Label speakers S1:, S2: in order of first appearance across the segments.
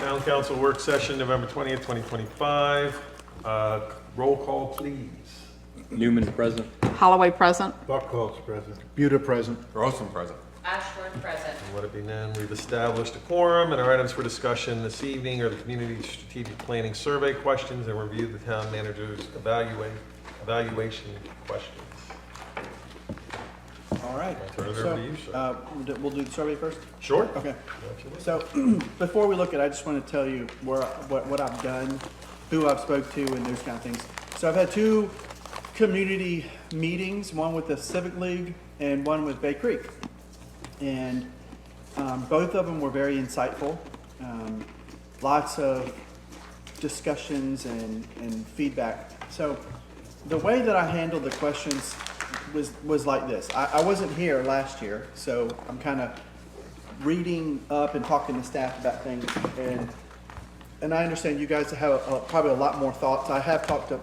S1: Town Council Work Session, November 20th, 2025. Roll call, please.
S2: Newman present.
S3: Holloway present.
S4: Buckholz present.
S5: Buda present.
S2: Rosen present.
S6: Ashworth present.
S1: And let it be known, we've established a quorum, and our items for discussion this evening are the Community Strategic Planning Survey questions and review the town manager's evaluation questions.
S5: All right.
S1: Turn it over to you, sir.
S5: We'll do the survey first?
S1: Sure.
S5: Okay.
S1: Absolutely.
S5: So before we look at it, I just want to tell you what I've done, who I've spoke to, and those kind of things. So I've had two community meetings, one with the Civic League and one with Bay Creek. And both of them were very insightful. Lots of discussions and feedback. So the way that I handled the questions was like this. I wasn't here last year, so I'm kind of reading up and talking to staff about things. And I understand you guys have probably a lot more thoughts. I have talked to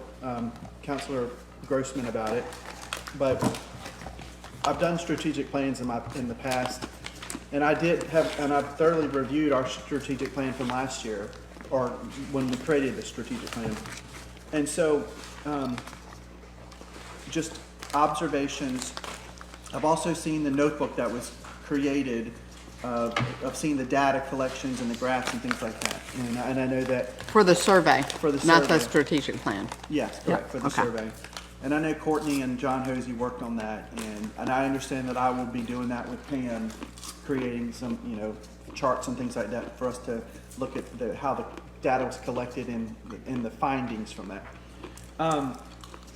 S5: Councilor Grossman about it, but I've done strategic plans in the past, and I've thoroughly reviewed our strategic plan from last year, or when we created the strategic plan. And so, just observations. I've also seen the notebook that was created. I've seen the data collections and the graphs and things like that, and I know that
S3: For the survey.
S5: For the
S3: Not the
S5: survey.
S3: strategic plan.
S5: yes, correct,
S3: Yeah,
S5: for the
S3: okay.
S5: survey. And I know Courtney and John Hosey worked on that, and I understand that I will be doing that with Pam, creating some, charts and things like that for us to look at how the data was collected and the findings from that.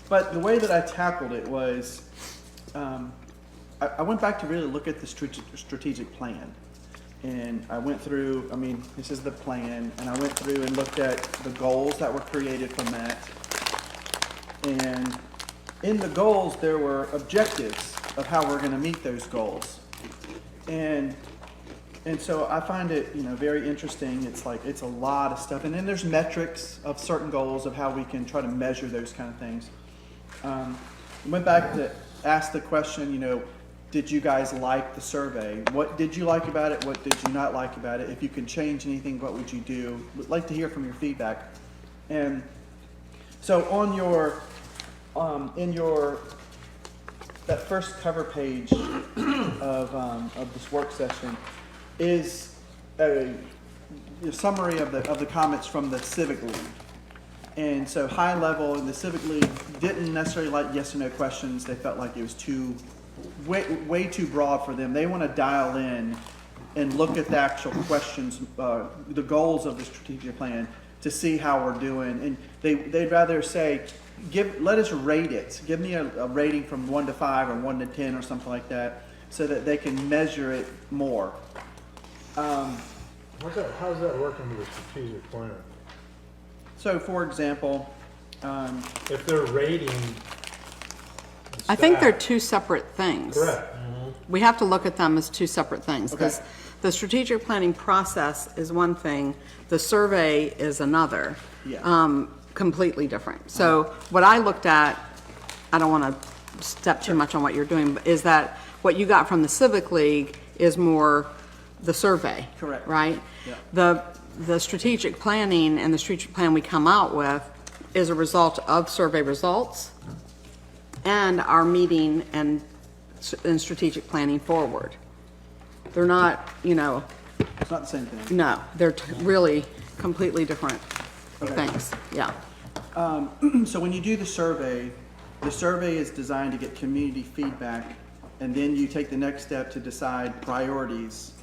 S5: But the way that I tackled it was, I went back to really look at the strategic plan. And I went through, this is the plan, and I went through and looked at the goals that were created from that. And in the goals, there were objectives of how we're going to meet those goals. And so I find it, very interesting. It's a lot of stuff. And then there's metrics of certain goals of how we can try to measure those kind of things. Went back to ask the question, did you guys like the survey? What did you like about it? What did you not like about it? If you could change anything, what would you do? Would like to hear from your feedback. And so on your, that first cover page of this work session is a summary of the comments from the Civic League. And so high level, and the Civic League didn't necessarily like yes or no questions. They felt like it was way too broad for them. They want to dial in and look at the actual questions, the goals of the strategic plan to see how we're doing. And they'd rather say, let us rate it. Give me a rating from 1 to 5 or 1 to 10 or something like that, so that they can measure it more.
S4: How's that working with the strategic plan?
S5: So, for example,
S4: If they're rating the
S3: I think they're
S4: staff-
S3: two separate things.
S4: Correct.
S3: We have to look at them as two separate things, because
S5: Okay.
S3: the strategic planning process is one thing, the survey is another.
S5: Yeah.
S3: Completely different. So what I looked at, I don't want to step too much on what you're doing, but is that what you got from the Civic League is more the survey.
S5: Correct.
S3: Right?
S5: Yeah.
S3: The strategic planning and the strategic plan we come out with is a result of survey results and our meeting and strategic planning forward. They're not,
S5: It's not the same thing.
S3: no, they're really completely different things, yeah.
S5: So when you do the survey is designed to get community feedback, and then you take the next step to decide priorities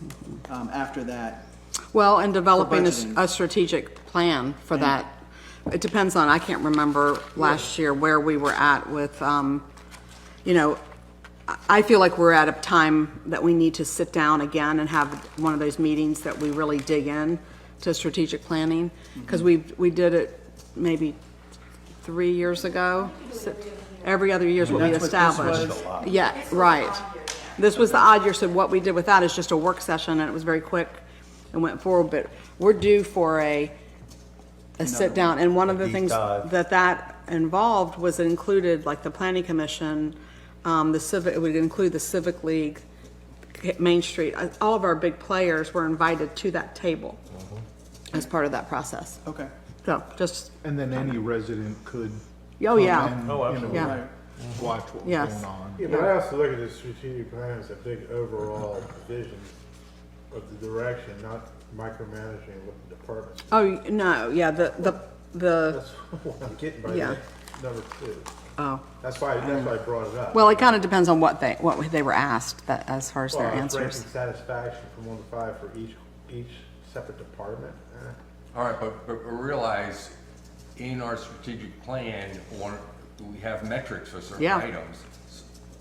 S5: after that.
S3: Well, and developing
S5: budgeting.
S3: a strategic plan for that. It depends on, I can't remember last year where we were at with, I feel like we're at a time that we need to sit down again and have one of those meetings that we really dig in to strategic planning. Because we did it maybe 3 years ago. Every other year is what we
S5: That's what this
S3: established.
S5: was?
S3: Yeah, right. This was the odd year, so what we did with that is just a work session, and it was very quick and went forward, but we're due for a sit down, and one of the
S1: deep
S3: things
S1: dive.
S3: that involved was it included like the planning commission, it would include the Civic League, Main Street, all of our big players were invited to that table. as part of that process.
S5: Okay.
S3: So just,
S6: And then any resident could.
S3: oh, yeah.
S6: come and,
S1: Oh,
S6: you know,
S1: absolutely.
S3: Yeah.
S5: Right.
S6: Watch what was
S3: Yes.
S6: going on.
S4: Yeah, but I also look at the strategic plan as a big overall vision of the direction, not micromanaging what the departments.
S3: Oh, no, yeah, the,
S4: That's what I'm getting by
S3: Yeah.
S4: number 2.
S3: oh,
S4: That's why I brought it up.
S3: well, it kind of depends on what they were asked, that, as far as their
S4: Well, it's
S3: answers.
S4: ranking satisfaction from 1 to 5 for each separate department.
S2: All right, but realize in our strategic plan, we have metrics for certain
S3: Yeah.
S2: items.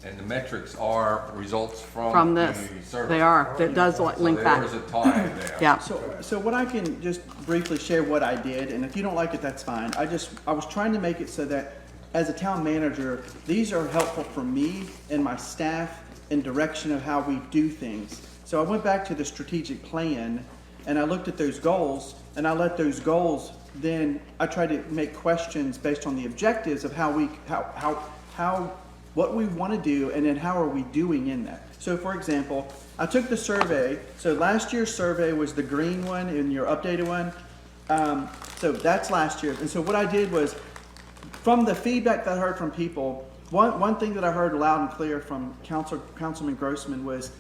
S2: And the metrics are results
S3: From
S2: from
S3: this,
S2: community service.
S3: they are, that does link
S2: So
S3: back,
S2: there's a tie there.
S3: yeah.
S5: So what I can just briefly share what I did, and if you don't like it, that's fine. I was trying to make it so that as a town manager, these are helpful for me and my staff in direction of how we do things. So I went back to the strategic plan and I looked at those goals and I let those goals, then I tried to make questions based on the objectives of what we want to do and then how are we doing in that. So for example, I took the survey. So last year's survey was the green one and your updated one. So that's last year. And so what I did was, from the feedback that I heard from people, one thing that I heard loud and clear from Councilman Grossman was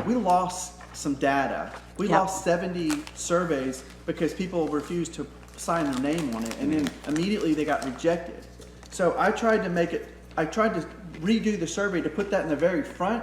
S5: we lost some data. We
S3: Yep.
S5: lost 70 surveys because people refused to sign their name on it, and then immediately they got rejected. So I tried to redo the survey to put that in the very front,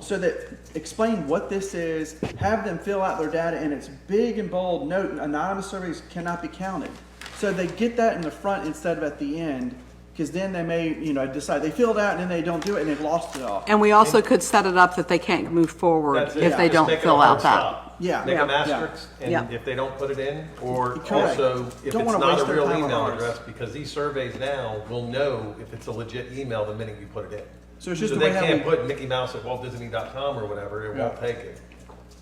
S5: so that explain what this is, have them fill out their data, and it's big and bold, note, anonymous surveys cannot be counted. So they get that in the front instead of at the end, because then they may, decide, they filled out and then they don't do it and they've lost it all.
S3: And we also could set it up that they can't move forward
S1: That's it.
S3: if they
S1: Just
S3: don't
S1: make it a
S3: fill
S1: hard
S3: out that.
S1: stop.
S5: Yeah.
S1: Make them
S3: Yeah.
S1: asterisks,
S3: Yeah.
S1: and if they don't put it in, or
S5: Correct.
S1: also, if
S5: Don't
S1: it's
S5: wanna
S1: not
S5: waste
S1: a
S5: their
S1: real
S5: time on
S1: email
S5: ours.
S1: address, because these surveys now will know if it's a legit email the minute you put it in.
S5: So it's just the
S1: they
S5: way how
S1: can't
S5: we,
S1: put Mickey Mouse at WaltDisney.com or whatever, it won't
S5: Yeah.
S1: take it.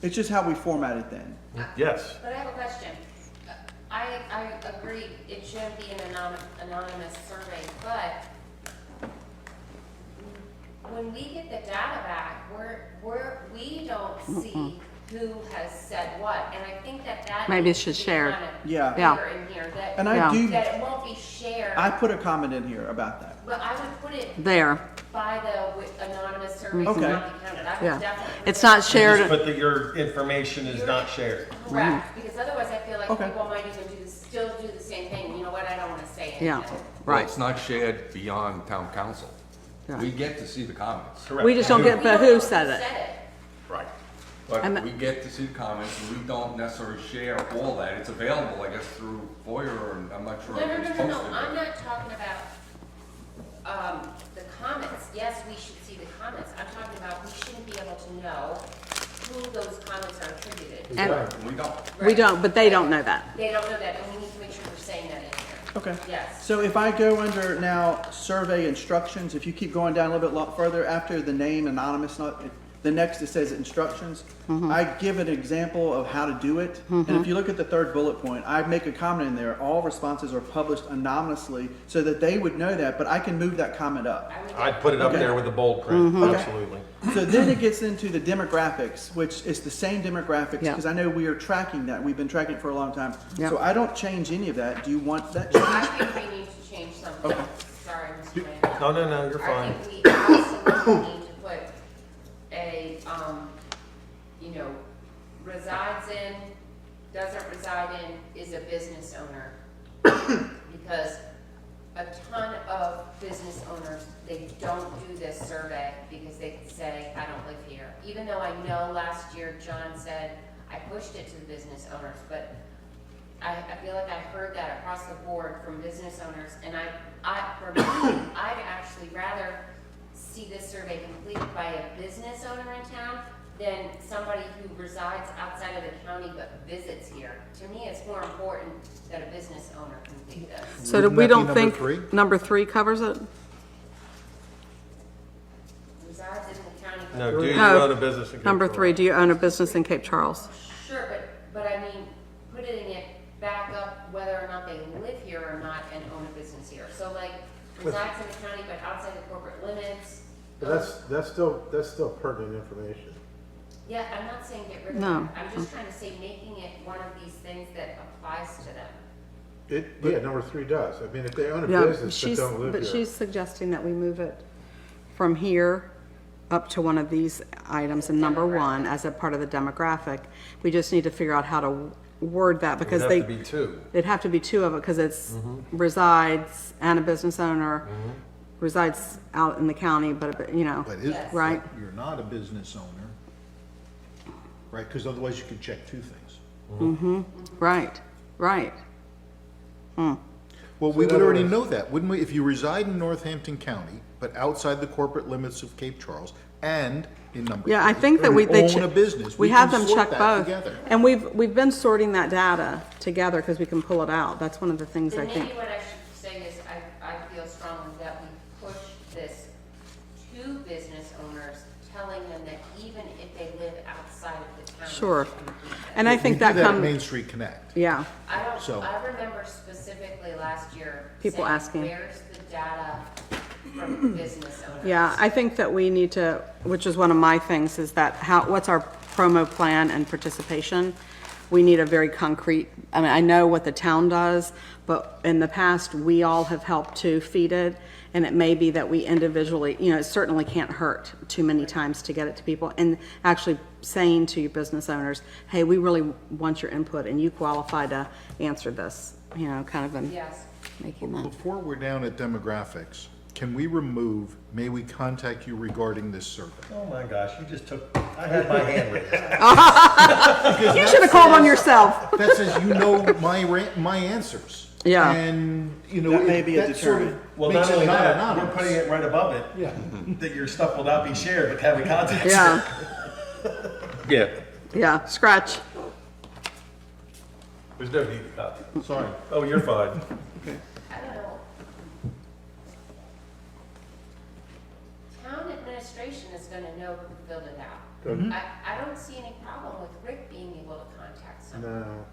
S5: it's just how we format it then.
S1: Yes,
S7: But I have a question. I agree, it shouldn't be an anonymous survey, but when we get the data back, we don't see who has said what, and I think that
S3: Maybe it
S7: needs
S3: should
S7: to be
S3: share.
S7: kind of
S5: Yeah.
S3: Yeah.
S7: clear in here,
S5: And
S3: Yeah.
S5: I do,
S7: that it won't be shared,
S5: I put a comment in here about that.
S7: but I would put it
S3: There,
S7: by the anonymous surveys
S5: Okay.
S7: not be counted. I
S3: yeah.
S7: would definitely.
S3: It's not
S1: just
S3: shared,
S1: put that your information is not shared.
S7: Correct, because otherwise I feel like
S5: Okay.
S7: people might even still do the same thing, you know what, I don't wanna say it.
S3: yeah,
S2: Well,
S3: right.
S2: it's not shared beyond town council.
S3: Yeah.
S2: We get to see the comments.
S1: Correct.
S3: We just don't get
S7: We
S3: the
S7: don't
S3: who
S7: know
S3: said it.
S1: Right.
S2: But
S3: I'm-
S2: we get to see the comments, and we don't necessarily share all that. It's available, I guess, through FOIA, and I'm not sure
S7: No,
S2: if
S7: no,
S2: it's
S7: no,
S2: posted.
S7: no, no, I'm not talking about, the comments, yes, we should see the comments, I'm talking about, we shouldn't be able to know who those comments are attributed.
S3: And
S2: We don't.
S3: we don't, but they don't know that.
S7: They don't know that, and we need to make sure we're saying that in here.
S5: Okay.
S7: Yes.
S5: So if I go under now survey instructions, if you keep going down a little bit further after the name anonymous, the next it says instructions. I give an example of how to do it. And if you look at the third bullet point, I make a comment in there. All responses are published anonymously so that they would know that, but I can move that comment up.
S1: I'd put it up
S5: Okay.
S1: there with the bold print,
S5: Okay.
S1: absolutely.
S5: So then it gets into the demographics, which is the same demographics,
S3: Yeah.
S5: because I know we are tracking that. We've been tracking it for a long time.
S3: Yeah.
S5: So I don't change any of that. Do you want that
S7: I
S5: changed?
S7: think we need to change something,
S5: Okay.
S7: sorry, Mr. Mayor.
S1: No, you're fine.
S7: I think we absolutely need to put a, resides in, doesn't reside in, is a business owner. Because a ton of business owners, they don't do this survey because they say, I don't live here. Even though I know last year John said, I pushed it to the business owners, but I feel like I heard that across the board from business owners, and for me, I'd actually rather see this survey completed by a business owner in town than somebody who resides outside of the county but visits here. To me, it's more important that a business owner complete this.
S3: So
S6: Wouldn't
S3: we
S6: that be
S3: don't
S6: number
S3: think
S6: three?
S3: number 3 covers it?
S7: Resides in the county. but-
S1: No, do you
S3: No.
S1: own a business in Cape
S3: Number
S1: Coral?
S3: 3, do you own a business in Cape Charles?
S7: Sure, but I mean, putting it back up whether or not they live here or not and own a business here. So like, resides in the county but outside the corporate limits.
S4: But that's still pertinent information.
S7: Yeah, I'm not saying get rid of
S3: No.
S7: it. I'm just trying to say making it one of these things that applies to them.
S4: Yeah, number 3 does. I mean, if they own a
S3: Yeah,
S4: business but
S3: she's,
S4: don't live
S3: but
S4: here.
S3: she's suggesting that we move it from here up to one of these items in number 1 as a part of the demographic. We just need to figure out how to word that
S1: It'd
S3: because
S1: have
S3: they,
S1: to be 2.
S3: it'd have to be 2 of it because it's resides and a business owner, resides out in the county, but, you know,
S6: But is,
S7: Yes.
S3: right?
S6: you're not a business owner, right? Because otherwise you could check 2 things.
S3: Right, right.
S6: Well, we
S4: in
S6: would
S4: other
S6: already
S4: words-
S6: know that, wouldn't we? If you reside in Northampton County, but outside the corporate limits of Cape Charles, and in number
S3: Yeah, I
S6: 3,
S3: think that
S6: you
S3: they.
S6: own a business,
S3: We
S6: we
S3: have
S6: can
S3: them
S6: sort
S3: check
S6: that
S3: both.
S6: together.
S3: And we've been sorting that data together because we can pull it out. That's one of the things I
S7: Then
S3: think.
S7: maybe what I should say is I feel strongly that we push this to business owners, telling them that even if they live outside of the town.
S3: Sure.
S7: they can do this.
S3: And I
S6: We
S3: think
S6: do
S3: that
S6: at
S3: comes,
S6: Main Street Connect.
S3: yeah,
S6: So-
S7: I remember specifically last year.
S3: People
S7: saying,
S3: asking.
S7: Where's the data from business owners?
S3: yeah. I think that we need to, which is one of my things, is that what's our promo plan and participation? We need a very concrete, I mean, I know what the town does, but in the past, we all have helped to feed it. And it may be that we individually, you know, it certainly can't hurt too many times to get it to people. And actually saying to your business owners, hey, we really want your input and you qualify to answer this, you know, kind of in
S7: Yes.
S3: making that.
S6: Before we're down at demographics, can we remove, may we contact you regarding this survey?
S1: Oh my gosh, you just took, I had my hand raised.
S3: You should have called on yourself.
S6: That says you know my answers.
S3: Yeah.
S6: And, you know,
S5: That may be a
S6: that sort of
S5: deterrent.
S1: Well,
S6: makes
S1: not
S6: it
S1: only
S6: not
S1: that,
S6: anonymous.
S1: we're putting it right above it.
S6: Yeah.
S1: That your stuff will not be shared, but having context.
S3: Yeah,
S1: Yeah.
S3: yeah, scratch.
S1: There's no need to copy.
S6: Sorry.
S1: Oh, you're fine.
S7: I don't know. Town administration is gonna know who filled it out. I don't see any problem with Rick being able to contact someone.
S4: No.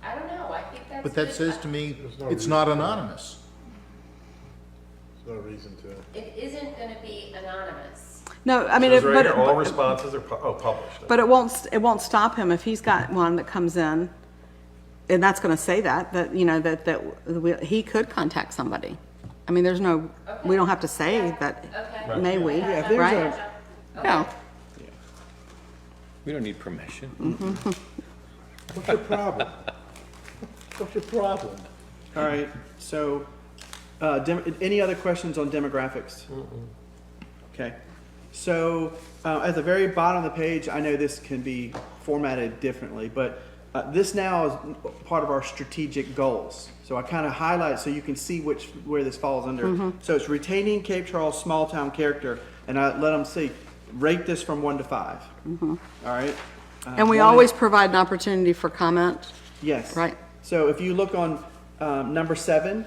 S7: I don't know, I think that's.
S6: But that
S7: good.
S6: says to me,
S4: There's no
S6: it's not anonymous.
S4: There's no reason to.
S7: It isn't gonna be anonymous.
S3: No, I mean,
S1: Says right here, all
S3: but,
S1: responses are published.
S3: but it won't stop him if he's got one that comes in. And that's gonna say that, you know, he could contact somebody. I mean, there's no, we don't have to say that,
S7: Okay.
S3: may we,
S5: Yeah, if there's
S3: right? No,
S8: We don't need permission.
S4: What's your problem? What's your problem?
S5: All right, so, any other questions on demographics? Okay, so, at the very bottom of the page, I know this can be formatted differently, but this now is part of our strategic goals. So I kind of highlight so you can see where this falls under. So it's retaining Cape Charles small town character, and I let them see, rate this from 1 to 5. All right?
S3: and we
S5: one
S3: always provide an opportunity for comment,
S5: Yes.
S3: right?
S5: So if you look on number 7,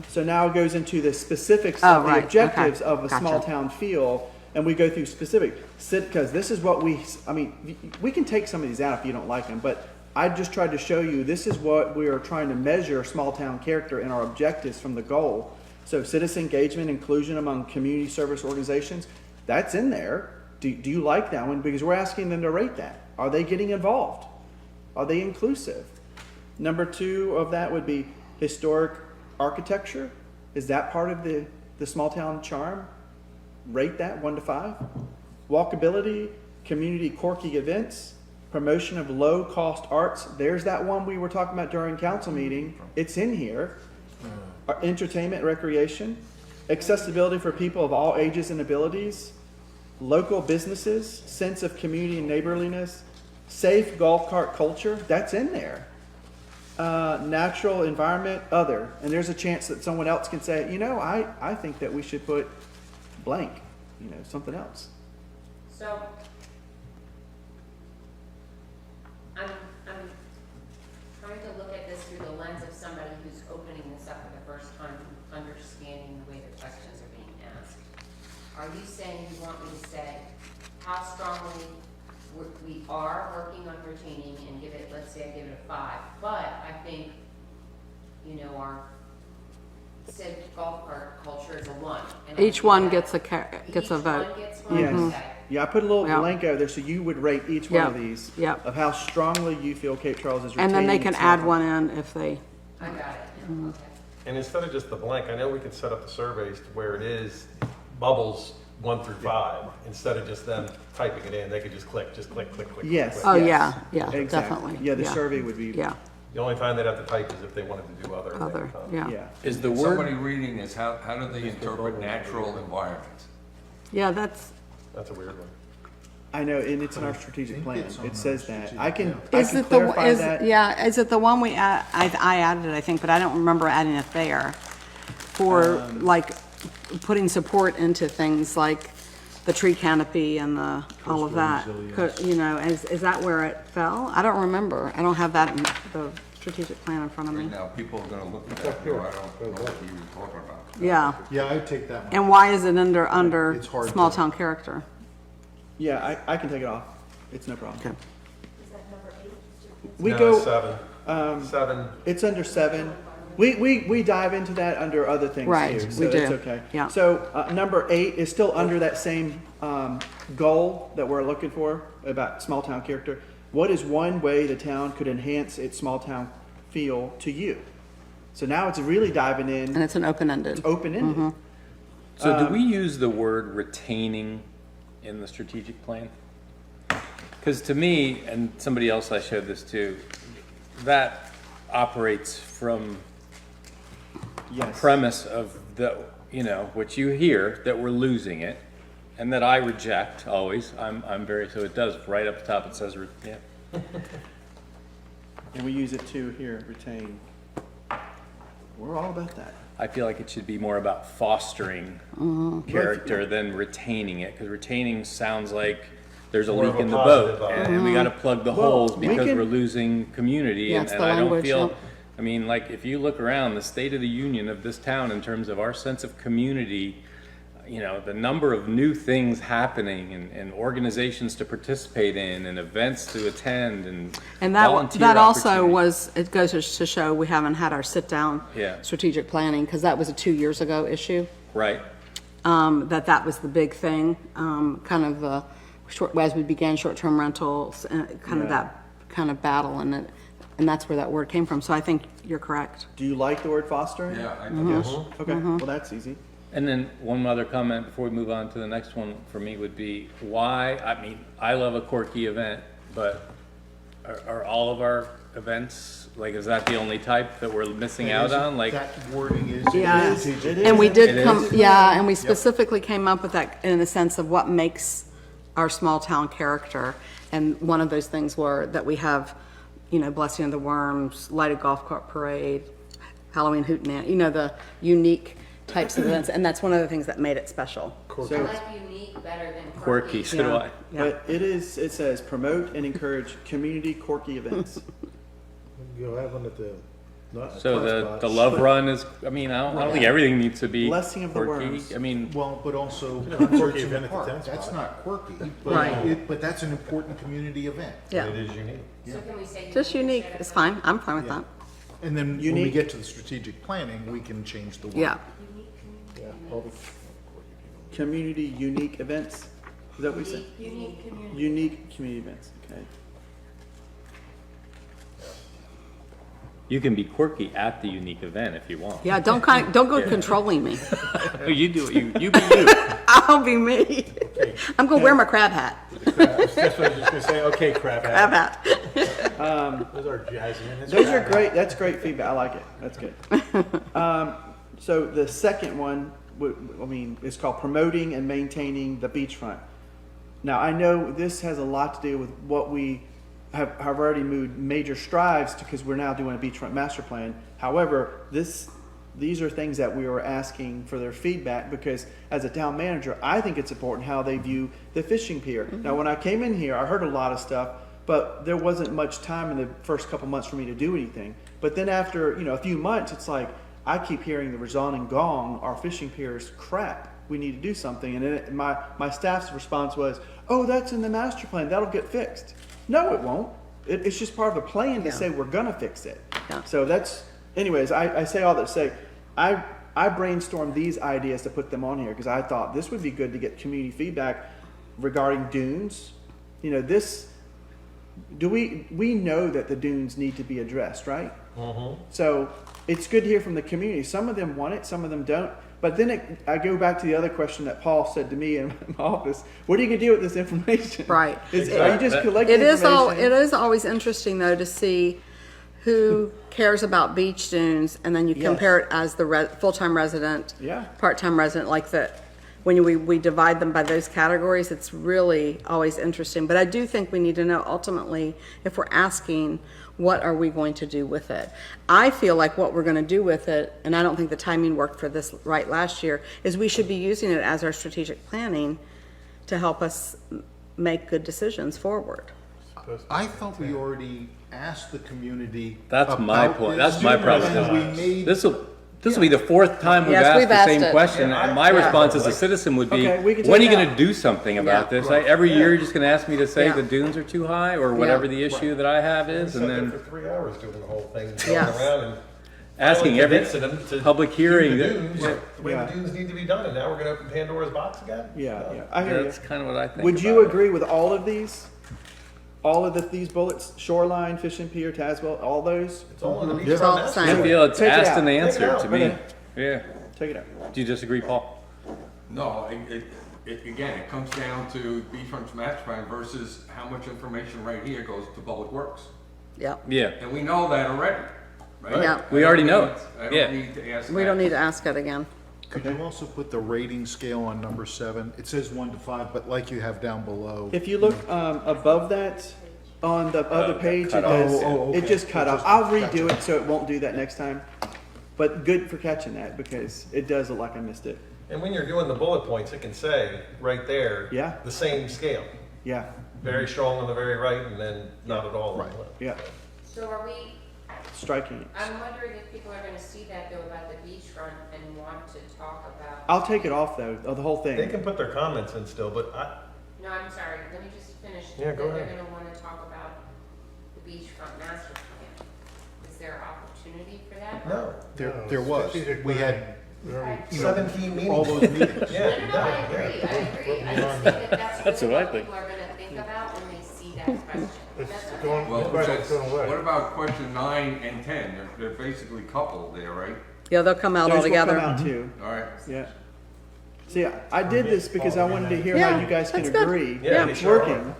S5: so now it goes into the specifics
S3: Oh,
S5: of the
S3: right,
S5: objectives
S3: okay,
S5: of a
S3: gotcha.
S5: small town feel, and we go through specific, because this is what I mean, we can take some of these out if you don't like them, but I just tried to show you, this is what we are trying to measure small town character in our objectives from the goal. So citizen engagement, inclusion among community service organizations, that's in there. Do you like that one? Because we're asking them to rate that. Are they getting involved? Are they inclusive? Number 2 of that would be historic architecture. Is that part of the small town charm? Rate that 1 to 5. Walkability, community quirky events, promotion of low cost arts. There's that one we were talking about during council meeting. It's in here. Entertainment, recreation, accessibility for people of all ages and abilities, local businesses, sense of community and neighborliness, safe golf cart culture. That's in there. Natural environment, other. And there's a chance that someone else can say, you know, I think that we should put blank, you know, something else.
S7: So, I'm trying to look at this through the lens of somebody who's opening this up for the first time, understanding the way the questions are being asked. Are you saying you want me to say how strongly we are working on retaining and give it, let's say I give it a 5, but I think, you know, our said golf cart culture is a 1. and I'll
S3: Each
S7: do
S3: one
S7: that.
S3: gets a vote.
S7: Each one gets one,
S5: Yes.
S7: okay.
S5: Yeah, I put a little
S3: Yeah.
S5: link out there so you would rate each one of
S3: Yeah.
S5: these.
S3: Yeah.
S5: Of how strongly you feel Cape Charles is retaining.
S3: And then they can
S5: its
S3: add
S5: small-
S3: one in if they,
S7: I got it now, okay.
S1: And instead of just the blank, I know we could set up the surveys to where it is bubbles 1 through 5, instead of just them typing it in, they could just click, click, click.
S5: Yes.
S3: oh,
S5: yes.
S3: yeah,
S5: Exactly.
S3: definitely.
S5: Yeah, the survey would be.
S3: Yeah,
S1: The only time they'd have to type is if they wanted to do other.
S3: yeah.
S5: Yeah.
S2: Is the somebody reading this, how do they interpret natural environments?
S3: Yeah, that's,
S1: That's a weird one.
S5: I know, and it's in our strategic plan. It says that. I can
S3: is it the,
S5: clarify
S3: is,
S5: that.
S3: yeah, is it the one we, I added it, I think, but I don't remember adding it there. For like putting support into things like the tree canopy and the, all of that. You know, is that where it fell? I don't remember. I don't have that in the strategic plan in front of me.
S2: Right now, people are gonna look at that, and go, I don't know what you're talking about.
S3: Yeah.
S6: Yeah, I'd take that one.
S3: And why is it under
S6: It's hard
S3: small
S6: to-
S3: town character?
S5: Yeah, I can take it off. It's no problem.
S3: Okay.
S5: We
S1: No,
S5: go.
S1: it's 7. 7.
S5: It's under 7. We dive into that under other things
S3: Right,
S5: too, so
S3: we
S5: it's
S3: do.
S5: okay.
S3: Yeah.
S5: So number 8 is still under that same goal that we're looking for about small town character. What is one way the town could enhance its small town feel to you? So now it's really diving
S3: And
S5: in,
S3: it's an open-ended.
S5: open-ended.
S8: So do we use the word retaining in the strategic plan? Because to me, and somebody else I showed this to, that operates from a
S5: Yes.
S8: premise of the, you know, what you hear, that we're losing it, and that I reject always. I'm very, so it does, right up top, it says, yeah.
S5: And we use it too here, retain. We're all about that.
S8: I feel like it should be more about fostering character than retaining it, because retaining sounds like there's a
S1: More
S8: leak
S1: of a
S8: in the
S1: positive
S8: boat,
S1: vibe.
S8: and we gotta plug the
S5: Well,
S8: holes
S5: we
S8: because
S5: can-
S8: we're losing community,
S3: Yeah,
S8: and
S3: it's
S8: and
S3: the
S8: I don't
S3: language,
S8: feel,
S3: yeah.
S8: I mean, like, if you look around, the state of the union of this town in terms of our sense of community, you know, the number of new things happening and organizations to participate in and events to attend and
S3: And that,
S8: volunteer
S3: that also
S8: opportunities.
S3: was, it goes to show we haven't had our sit-down
S8: Yeah.
S3: strategic planning, because that was a 2 years ago issue.
S8: Right,
S3: That was the big thing, kind of the short, as we began short-term rentals, kind of
S5: Yeah.
S3: that kind of battle, and that's where that word came from, so I think you're correct.
S5: Do you like the word fostering?
S2: Yeah, I
S5: Yes.
S2: do.
S5: Okay, well, that's easy.
S8: and then one other comment before we move on to the next one for me would be why, I mean, I love a quirky event, but are all of our events, like, is that the only type that we're missing out on? Like,
S6: That wording is.
S3: Yeah.
S6: strategic.
S3: And we
S8: It
S3: did come,
S8: is?
S3: yeah, and we specifically came up with that in the sense of what makes our small-town character. And one of those things were that we have, you know, Blessing of the Worms, lighted golf cart parade, Halloween hootenanny, you know, the unique types of events, and that's one of the things that made it special.
S7: I
S5: So,
S7: like unique better than
S8: quirky, so do
S3: Yeah.
S8: I.
S3: Yeah.
S5: but it says promote and encourage community quirky events.
S4: You'll have one at the. not
S8: So the
S4: spots.
S8: love run is, I mean, I don't think everything needs to be
S5: Blessing of the
S8: quirky.
S5: Worms.
S8: I mean,
S6: Well, but also
S4: quirky
S6: concerts in
S4: event
S6: the
S4: at the
S6: park,
S4: 10th
S6: that's
S4: spot.
S6: not quirky,
S3: Right.
S6: but that's an important community event.
S3: Yeah,
S1: It is unique.
S7: So can we say?
S3: just unique,
S7: instead of
S3: it's fine, I'm fine with
S6: Yeah.
S3: that,
S6: And then when we
S5: Unique.
S6: get to the strategic planning, we can change the word.
S3: yeah.
S4: Yeah, all the-
S5: Community unique events. Is that what we said?
S7: Unique community.
S5: Unique community events. Okay.
S8: you can be quirky at the unique event if you want.
S3: Yeah, don't go controlling me.
S8: You do it, you be you.
S3: I'll be me. I'm gonna wear my crab hat.
S4: That's what I was just gonna say, okay, crap.
S3: Crab hat.
S4: Those are jazzy. and it's
S5: Those are
S4: crap.
S5: great. That's great feedback. I like it. That's good. So the second one, I mean, is called promoting and maintaining the beachfront. Now I know this has a lot to do with what we have already moved major strides to, because we're now doing a beachfront master plan. However, these are things that we were asking for their feedback, because as a town manager, I think it's important how they view the fishing pier. Now, when I came in here, I heard a lot of stuff, but there wasn't much time in the first couple months for me to do anything. But then after, a few months, it's like, I keep hearing the resounding gong, our fishing pier is crap. We need to do something. And then my staff's response was, oh, that's in the master plan. That'll get fixed. No, it won't. It's just part of the plan to say we're gonna fix it.
S3: Yeah.
S5: So that's, anyways, I say all that to say, I brainstormed these ideas to put them on here because I thought this would be good to get community feedback. regarding dunes, you know, we know that the dunes need to be addressed, right? So it's good to hear from the community. Some of them want it, some of them don't. But then I go back to the other question that Paul said to me in my office. What are you gonna do with this information?
S3: Right.
S5: Are you just
S1: Exactly.
S5: collecting
S3: It is
S5: information?
S3: it is always interesting though to see who cares about beach dunes, and then you
S5: Yes.
S3: compare it as the full-time resident,
S5: Yeah.
S3: part-time resident, like when we divide them by those categories, it's really always interesting. But I do think we need to know ultimately, if we're asking, what are we going to do with it? I feel like what we're gonna do with it, and I don't think the timing worked for this right last year, is we should be using it as our strategic planning to help us make good decisions forward.
S6: I thought we already asked the community.
S8: That's my
S6: about
S8: point.
S6: this,
S8: That's my problem.
S6: and we made-
S8: This will be the fourth time we've
S3: Yes,
S8: asked
S3: we've
S8: the
S3: asked
S8: same
S3: it.
S8: question, and my response as a citizen would be,
S5: Okay, we can
S8: when are you
S5: take it
S8: gonna
S5: out.
S8: do something about
S3: Yeah.
S8: this? Every year, you're just gonna ask me to say
S3: Yeah.
S8: the dunes are too high, or whatever the issue that I have
S1: We
S8: is,
S1: sat
S8: and
S1: there
S8: then
S1: for 3 hours doing the whole thing, going
S3: Yes.
S1: around and
S8: asking
S1: finally
S8: every
S1: convincing them to
S8: public hearing.
S1: do the
S8: that-
S1: dunes, the way
S5: Yeah.
S1: the dunes need to be done, and now we're gonna open Pandora's box again?
S5: Yeah,
S1: No.
S5: yeah, I hear you.
S8: That's kind of what I think.
S5: Would you
S8: about it.
S5: agree with all of these? All of these bullets, shoreline, fishing pier, Tazewell, all those?
S1: It's all in the beach
S3: It's all
S1: front
S3: the
S1: master
S3: same.
S8: I feel it's
S5: Take it
S8: asked
S5: out.
S8: and
S1: Take it
S8: answered
S1: out.
S8: to me.
S5: Okay.
S8: Yeah.
S5: Take it out.
S8: Do you disagree, Paul?
S2: No, again, it comes down to beachfront master plan versus how much information right here goes to public works.
S3: Yep.
S8: Yeah.
S2: And we know that already, right?
S3: Yeah.
S8: We already know it.
S2: I
S8: Yeah.
S2: don't need to ask
S3: We don't
S2: that.
S3: need to ask it again.
S6: Could you also put the rating scale on number 7? It says 1 to 5, but like you have down below.
S5: If you look above that, on the other page, it
S8: cut
S5: does,
S6: off. Oh,
S5: it
S6: okay.
S5: just cut
S6: It
S5: off.
S6: just-
S5: I'll redo
S6: gotcha.
S5: it so it won't do that next time. But good for catching that, because it does look like I missed it.
S1: And when you're doing the bullet points, it can say right there,
S5: Yeah.
S1: the same scale.
S5: Yeah,
S1: Very strong on the very right, and then not at all on
S6: Right.
S1: the left.
S5: yeah,
S7: So are we,
S5: striking it.
S7: I'm wondering if people are gonna see that though about the beachfront and want to talk about.
S5: I'll take it off though, of the whole
S1: They
S5: thing.
S1: can put their comments in still, but
S7: No, I'm sorry, let me just finish.
S1: Yeah, go
S7: That
S1: ahead.
S7: They're gonna wanna talk about the beachfront master plan. Is there opportunity for that?
S1: no.
S6: There was.
S4: Strategic
S6: We had
S4: plan, very-
S1: 17 meetings.
S6: all those meetings.
S1: Yeah,
S7: No, I agree, I agree. I just think that
S8: That's
S7: that's really
S8: what I
S7: what
S8: think.
S7: people are gonna think about when they see that question.
S4: It's
S7: That's what
S4: going,
S2: Well,
S4: right, it's going away.
S2: what about question 9 and 10? They're basically coupled there, right?
S3: Yeah, they'll come out all
S5: Those will come
S3: together.
S5: out too,
S2: All right.
S5: yeah. See, I did this because I wanted to hear how
S3: Yeah,
S5: you guys can
S3: that's good.
S5: agree.
S1: Yeah,
S5: It's
S1: they sure
S5: working.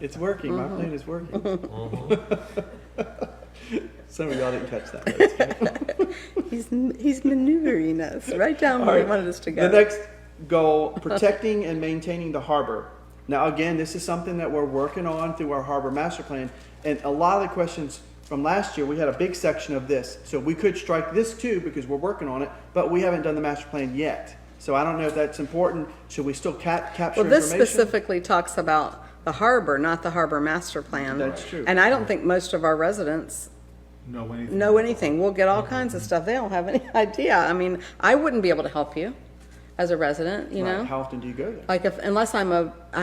S5: It's working, my plan is working. Some of y'all didn't catch that. but it's good.
S3: He's maneuvering us right down where he wanted us to go.
S5: The next goal, protecting and maintaining the harbor. Now, again, this is something that we're working on through our harbor master plan. And a lot of the questions from last year, we had a big section of this. So we could strike this too because we're working on it, but we haven't done the master plan yet. So I don't know if that's important. Should we still capture
S3: Well, this
S5: information?
S3: specifically talks about the harbor, not the harbor master plan.
S5: That's true.
S3: And I don't think most of our residents
S6: Know anything?
S3: know anything. We'll get all kinds of stuff. They don't have any idea. I mean, I wouldn't be able to help you as a resident, you
S5: Right,
S3: know?
S5: how often do you go there?
S3: Like unless I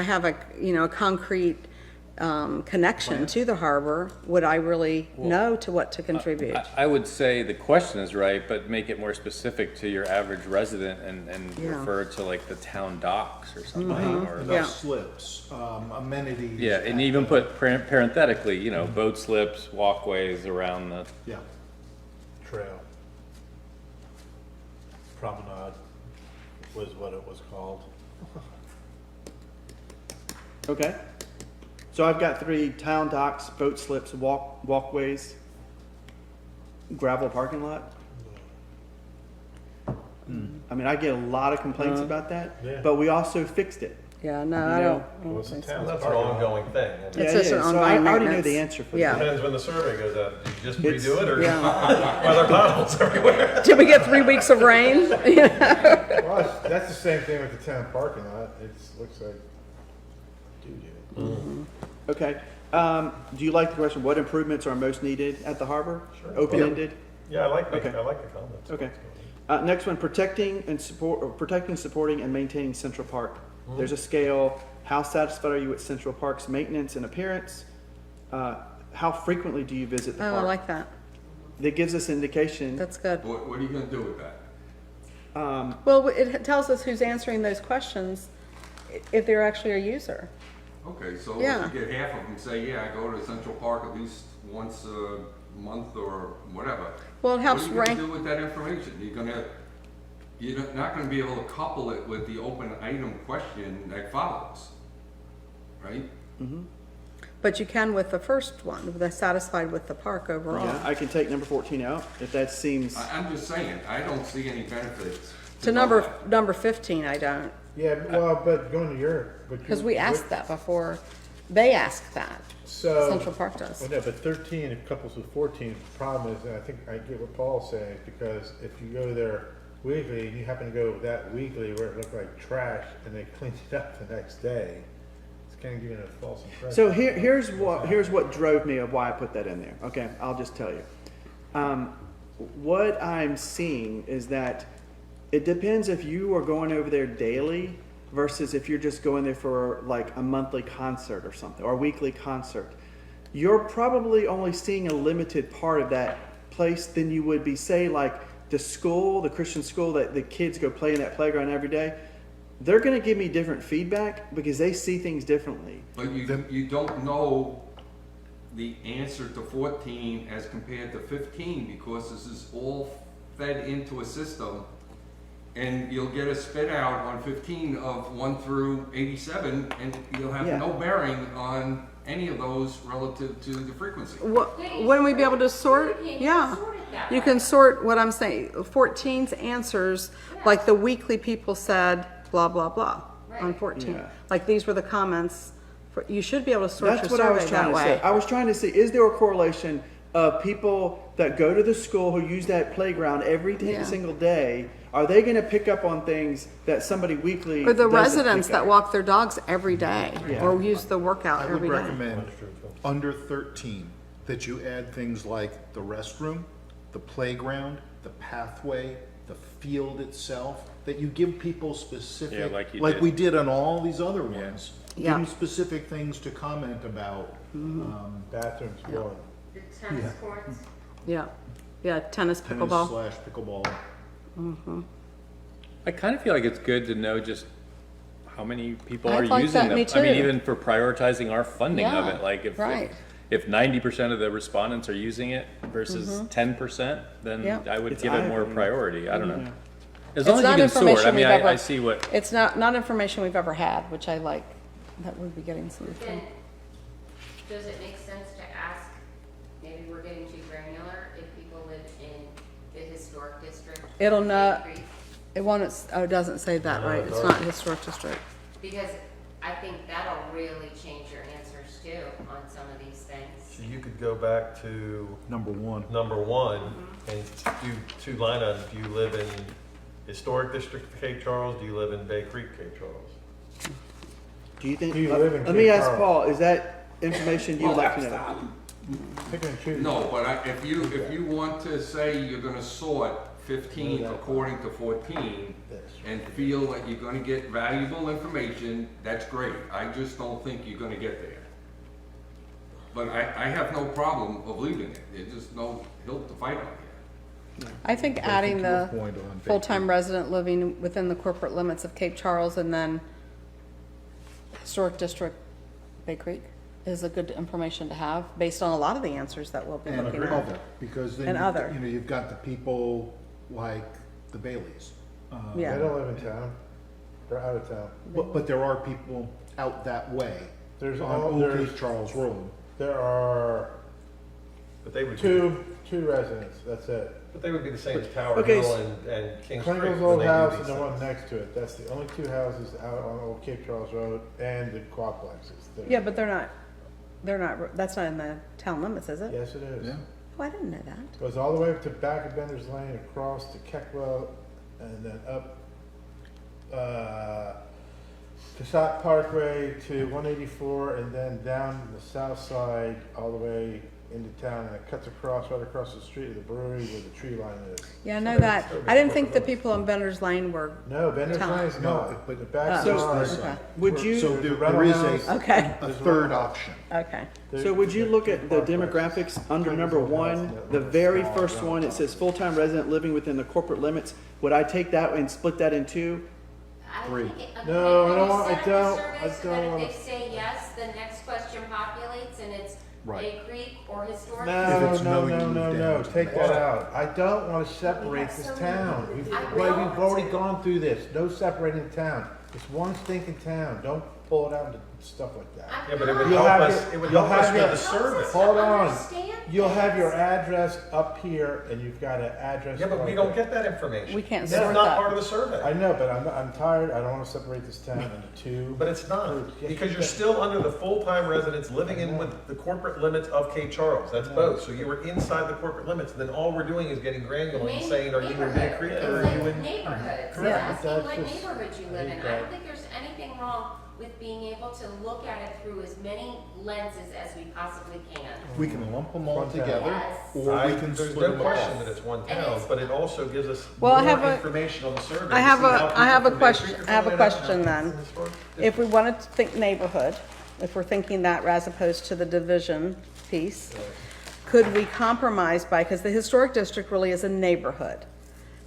S3: have a, a concrete connection to the harbor, would I really know to what to contribute?
S8: I would say the question is right, but make it more specific to your average resident and
S3: Yeah.
S8: refer to like the town docks or something, or
S3: Yeah.
S6: Slips, amenities.
S8: yeah, and even put parenthetically, boat slips, walkways around the.
S6: Yeah.
S4: Trail. Promenade was what it was called.
S5: Okay. So I've got 3: town docks, boat slips, walkways, gravel parking lot. I mean, I get a lot of complaints about that,
S4: Yeah.
S5: but we also fixed it.
S3: Yeah, no, I
S5: know,
S3: don't
S4: Well, it's a
S3: think so.
S4: town
S1: That's an
S4: parking lot.
S1: ongoing thing.
S3: It's
S5: Yeah,
S3: just
S5: it
S3: an
S5: is. So
S3: ongoing
S5: I already know
S3: maintenance.
S5: the answer for
S3: Yeah.
S5: that.
S1: Depends when the survey goes out. Do you just
S5: It's-
S1: redo it, or
S3: Yeah.
S1: are there potholes everywhere?
S3: Did we get 3 weeks of rain?
S4: Well, that's the same thing with the town parking lot. It looks like doo-doo.
S5: Okay. Do you like the question, what improvements are most needed at the harbor?
S1: Sure.
S5: Open-ended?
S1: Yeah, I like
S5: Okay.
S1: the comments.
S5: Okay. Next one, protecting, supporting, and maintaining Central Park. There's a scale. How satisfied are you with Central Park's maintenance and appearance? How frequently do you visit the
S3: Oh, I
S5: park?
S3: like that.
S5: That gives us indication.
S3: That's good.
S2: What are you gonna do with that?
S3: Well, it tells us who's answering those questions if they're actually a user.
S2: Okay, so
S3: Yeah.
S2: if you get half of them say, yeah, I go to Central Park at least once a month or whatever.
S3: Well, it helps
S2: What are you
S3: rank,
S2: gonna do with that information? You're not gonna be able to couple it with the open item question that follows, right?
S3: but you can with the first one, with the satisfied with the park overall.
S5: Yeah, I can take number 14 out if that seems.
S2: I'm just saying, I don't see any benefits.
S3: To number 15, I don't,
S4: Yeah, well, but going to your, but you.
S3: because we asked that before. They asked that.
S4: So.
S3: Central Park does.
S4: Well, no, but 13, if couples with 14, the problem is, and I think I get what Paul's saying, because if you go there weekly, and you happen to go that weekly where it looked like trash, and they cleaned it up the next day, it's kind of giving it a false impression.
S5: So here's what drove me of why I put that in there. Okay, I'll just tell you. What I'm seeing is that it depends if you are going over there daily versus if you're just going there for like a monthly concert or something, or a weekly concert. You're probably only seeing a limited part of that place than you would be, say, like the school, the Christian school that the kids go play in that playground every day. They're going to give me different feedback because they see things differently.
S2: But you don't know the answer to 14 as compared to 15 because this is all fed into a system. And you'll get a spit out on 15 of 1 through 87, and you'll have
S5: Yeah.
S2: no bearing on any of those relative to the frequency.
S3: Wouldn't we be able to sort?
S7: You can't
S3: Yeah.
S7: sort it that
S3: You
S7: way.
S3: can sort what I'm saying, 14's answers, like the weekly people said, blah, blah, blah, on
S7: Right.
S3: 14.
S5: Yeah.
S3: Like, these were the comments, you should be able to sort your
S5: That's what I was
S3: survey
S5: trying
S3: that
S5: to say.
S3: way.
S5: I was trying to see, is there a correlation of people that go to the school who use that playground every
S3: Yeah.
S5: single day? Are they going to pick up on things that somebody weekly
S3: Or the
S5: doesn't
S3: residents
S5: pick
S3: that
S5: up?
S3: walk their dogs every day,
S5: Yeah.
S3: or use the workout
S6: I would
S3: every day.
S6: recommend under 13 that you add things like the restroom, the playground, the pathway, the field itself, that you give people specific,
S8: Yeah, like you
S6: like
S8: did.
S6: we did on all these other ones. Give
S3: Yeah.
S6: them specific things to comment about.
S4: Bathrooms, one.
S7: The tennis courts,
S3: Yeah, yeah, tennis,
S6: Tennis
S3: pickleball.
S6: slash pickleball.
S8: I kind of feel like it's good to know just how many people
S3: I'd
S8: are
S3: like
S8: using
S3: that,
S8: them.
S3: me
S8: I mean,
S3: too.
S8: even for prioritizing our funding of
S3: Yeah,
S8: it, like
S3: right.
S8: if 90% of the respondents are using it versus 10%, then
S3: Yeah.
S8: I would
S5: It's
S8: give it more
S5: eye-opening.
S8: priority. I don't know. As
S3: It's
S8: long as
S3: not
S8: you can sort. I
S3: information
S8: mean,
S3: we've ever-
S8: I see what.
S3: It's not information we've ever had, which I like, that we'd be getting some
S7: then,
S3: from.
S7: does it make sense to ask, maybe we're getting too granular, if people live in the historic district?
S3: It'll
S7: Bay
S3: not-
S7: Creek?
S3: It won't, it doesn't say that,
S1: No,
S3: right?
S1: it
S3: It's not historic district.
S7: Because I think that'll really change your answers too on some of these things.
S1: So you could go back to
S6: Number one.
S1: number 1 and do 2 line items. Do you live in Historic District of Cape Charles? Do you live in Bay Creek, Cape Charles?
S5: Do you think?
S4: Do you live in
S5: let me
S4: Cape
S5: ask
S4: Charles?
S5: Paul. Is that information you'd like to know?
S4: Pick and choose.
S2: No, but if you want to say you're gonna sort 15 according to 14 and feel that you're gonna get valuable information, that's great. I just don't think you're gonna get there. But I have no problem of leaving it. There's just no hill to fight on here.
S3: I think adding
S6: your
S3: the
S6: point on Bay
S3: full-time
S6: Creek.
S3: resident living within the corporate limits of Cape Charles and then historic district Bay Creek is a good information to have, based on a lot of the answers that we'll be
S6: And
S3: looking at.
S6: other, because then,
S3: And other.
S6: you know, you've got the people like the Baileys.
S4: They
S3: Yeah,
S4: don't live in town. They're out of town.
S6: But there are people out that way
S4: There's
S6: on
S4: all,
S6: Old
S4: there's,
S6: Cape Charles Road.
S4: there are
S1: But they would be,
S4: two residents, that's it.
S1: but they would be the same as Tower
S5: Okay,
S1: Hill and Kings Creek.
S4: Klingle's
S1: when
S4: old
S1: they do
S4: house
S1: these
S4: and the one
S1: things.
S4: next to it. That's the only 2 houses out on Old Cape Charles Road and the quadplexes.
S3: yeah, but they're not, that's not in the town limits, is it?
S4: Yes, it is.
S6: Yeah.
S3: Oh, I didn't know that.
S4: Goes all the way up to back of Bender's Lane, across to Keckwell, and then up, Casat Parkway to 184, and then down the south side, all the way into town, and it cuts across, right across the street of the brewery where the tree line is.
S3: Yeah, I know that. I didn't think the people on Bender's Lane were,
S4: No, Bender's
S3: Town.
S4: Lane's
S6: No,
S4: not,
S6: but
S4: the back
S3: Oh,
S4: side.
S6: this
S3: okay.
S6: side.
S5: Would you?
S6: So
S4: There's a
S6: there
S4: rental
S6: is
S4: house.
S3: okay,
S6: a
S4: There's
S6: third
S4: one-
S6: option.
S3: okay.
S5: So would you look at the demographics under number 1, the very first one, it says full-time resident living within the corporate limits. Would I take that and split that in 2?
S7: I
S6: Three.
S7: think it-
S4: No, I
S7: okay,
S4: don't
S7: you
S4: want- I
S7: set up the
S4: don't-
S7: survey
S4: I
S7: so
S4: don't
S7: that
S4: wanna-
S7: if they say yes, the next question populates and it's
S6: Right.
S7: Bay Creek or historic.
S4: No,
S6: If it's
S4: no,
S6: no, you
S4: no,
S6: move
S4: no,
S6: down
S4: no,
S6: to
S4: take
S6: the
S4: that
S6: next.
S4: out. I don't wanna separate
S7: have
S4: this
S7: so
S4: town.
S7: many.
S4: We've,
S7: I
S4: well,
S7: know.
S4: we've already gone through this. No separating the town. It's one stinking town. Don't pull it out into stuff like that.
S7: I'm
S1: Yeah, but it would
S7: not.
S4: You'll
S1: help
S4: have
S1: us,
S4: your-
S1: it would
S4: you'll
S1: help us
S4: have
S1: with
S4: your-
S1: the survey.
S4: Hold on.
S7: Understand
S4: You'll have your
S7: things.
S4: address up here and you've got an address.
S1: Yeah, but we
S4: right
S1: don't
S4: there.
S1: get that information.
S3: We can't
S1: That's
S3: sort
S1: not
S3: that.
S1: part of the survey.
S4: I know, but I'm tired. I don't wanna separate this town into two.
S1: But it's not,
S4: groups. Yes,
S1: because
S4: you
S1: you're
S4: can.
S1: still under the full-time residents living in with the corporate limits of Cape Charles, that's both. So you were inside the corporate limits, then all we're doing is getting granular and saying, are you in Bay
S7: Neighborhood.
S1: Creek
S7: It's
S1: or are
S7: like
S1: you in?
S7: neighborhoods. It's
S4: Correct.
S7: asking
S4: That's
S7: what
S4: just-
S7: neighborhood you live in. I
S4: Right.
S7: don't think there's anything wrong with being able to look at it through as many lenses as we possibly can.
S6: We can lump them all
S4: One town.
S6: together,
S7: Yes.
S6: or we can
S1: There's
S6: split
S1: no
S6: them
S1: question
S6: apart.
S1: that it's one
S7: And
S1: town,
S7: it's-
S1: but it also gives us
S3: Well, I
S1: more
S3: have a-
S1: information on the survey.
S3: I
S1: to
S3: have
S1: see
S3: a-
S1: how
S3: I
S1: people
S3: have a
S1: from Bay
S3: question-
S1: Creek are
S3: I have a
S1: filling it out
S3: question
S1: now.
S3: then.
S1: It's in historic
S3: If we wanted to think neighborhood, if we're thinking that as opposed to the division piece, could we compromise by, because the historic district really is a neighborhood.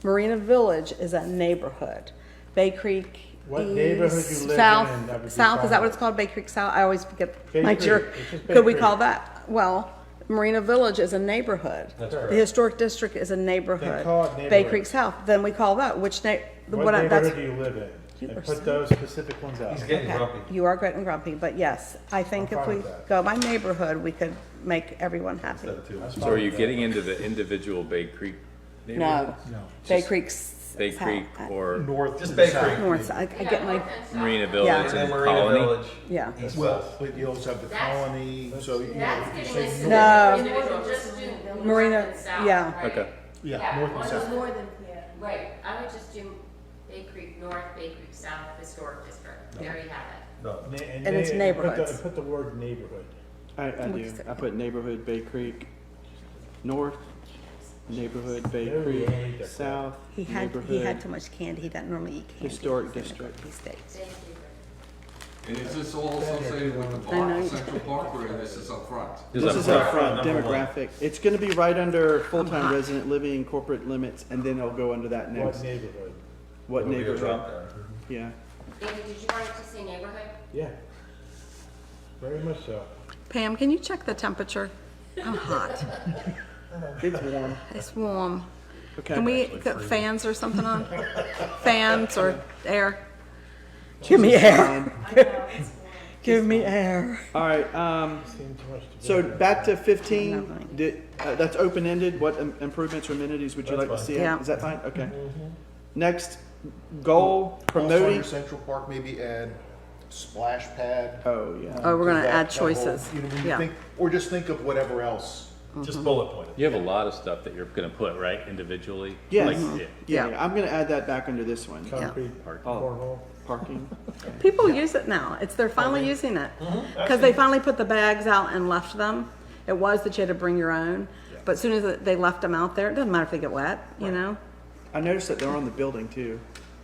S3: Marina Village is a neighborhood. Bay Creek
S4: What neighborhood you
S3: East,
S4: live in,
S3: South,
S4: that would be
S3: South, is that
S4: fine.
S3: what it's called? Bay Creek South? I always forget
S4: Bay
S3: my
S4: Creek.
S3: jerk.
S4: It's just Bay
S3: Could we
S4: Creek.
S3: call that, well, Marina Village is a neighborhood.
S1: That's
S3: The
S1: correct.
S3: historic district is a neighborhood.
S4: call it
S3: Bay
S4: neighborhood.
S3: Creek South, then we call that, which
S4: What
S3: that's.
S4: neighborhood do you live in?
S3: You
S4: And
S3: are
S4: put
S3: so-
S4: those specific ones out.
S1: He's getting
S3: Okay,
S1: grumpy.
S3: you are getting grumpy, but yes, I think
S4: I'm
S3: if
S4: fine
S3: we
S4: with that.
S3: go by neighborhood, we could make everyone happy.
S1: Instead of two.
S4: That's
S8: So
S4: fine
S8: are you
S4: with that.
S8: getting into the individual Bay Creek
S3: No,
S8: neighborhood?
S3: Bay
S8: Just
S3: Creek's.
S8: Bay Creek or
S6: North
S1: Just
S6: to
S1: Bay
S6: the south.
S1: Creek.
S3: North, I get my,
S8: Marina
S1: And
S8: Village
S1: then
S8: and
S1: Marina
S8: Colony?
S1: Village,
S3: yeah.
S1: east,
S6: Well,
S1: west.
S6: but you also have the
S7: That's-
S6: colony, so, you know,
S7: That's
S6: if you
S7: getting
S6: say
S7: into
S3: No.
S7: the individual, just do
S3: Marina-
S7: north and south,
S3: yeah.
S7: right?
S8: Okay.
S6: yeah, north and
S7: one
S6: south.
S7: is more than, right, I would just do Bay Creek North, Bay Creek South, Historic District, there you have it.
S1: No.
S3: And it's neighborhoods.
S4: Put the word neighborhood.
S5: I do. I put neighborhood Bay Creek North, neighborhood Bay
S4: No,
S5: Creek
S4: we don't need that.
S5: South,
S3: He had
S5: neighborhood.
S3: too much candy, he doesn't normally eat candy.
S5: Historic
S3: He's in the
S5: district.
S3: Cookie States.
S7: Thank you.
S2: And is this all associated with the
S3: I know.
S2: park, Central Park, or this is up front?
S5: This
S8: up
S5: is
S8: front.
S5: up front,
S1: Number one.
S5: demographic. It's gonna be right under full-time
S3: hot.
S5: resident living, corporate limits, and then it'll go under that
S4: What
S5: next.
S4: neighborhood?
S5: What
S1: It'll be a
S5: neighborhood?
S1: drop down.
S5: Yeah.
S7: David, did you want it to say neighborhood?
S4: Yeah. Very much so.
S3: Pam, can you check the temperature? I'm hot.
S5: It's warm.
S3: It's warm.
S5: Okay.
S3: Can we get fans or something on? Fans or air? Give me air. Give me air.
S5: All right,
S4: Seen too much to
S5: so
S4: do.
S5: back to 15,
S3: Nothing.
S5: that's open-ended. What improvements or amenities would you
S1: That's
S5: like to
S1: fine.
S5: see?
S3: Yeah.
S5: Is that fine? Okay. Next, goal,
S6: Also
S5: promoting.
S6: under Central Park, maybe add splash pad.
S5: Oh, yeah.
S3: Oh, we're gonna
S6: That-
S3: add
S6: that whole-
S3: choices.
S6: you know, when you
S3: Yeah.
S6: think- Or just think of whatever else.
S1: Just bullet point it.
S8: You have a lot of stuff that you're gonna put, right, individually?
S5: Yes.
S8: Like,
S5: Yeah,
S3: Yeah.
S5: I'm gonna add that back under this one.
S4: Concrete
S5: Oh.
S4: cornhole.
S5: Parking.
S3: People use it now. They're finally using it. Because they finally put the bags out and left them. It was that you had to bring your own, but as soon as they left them out there, it doesn't matter if they get wet, you know?
S5: I noticed that they're on the building too,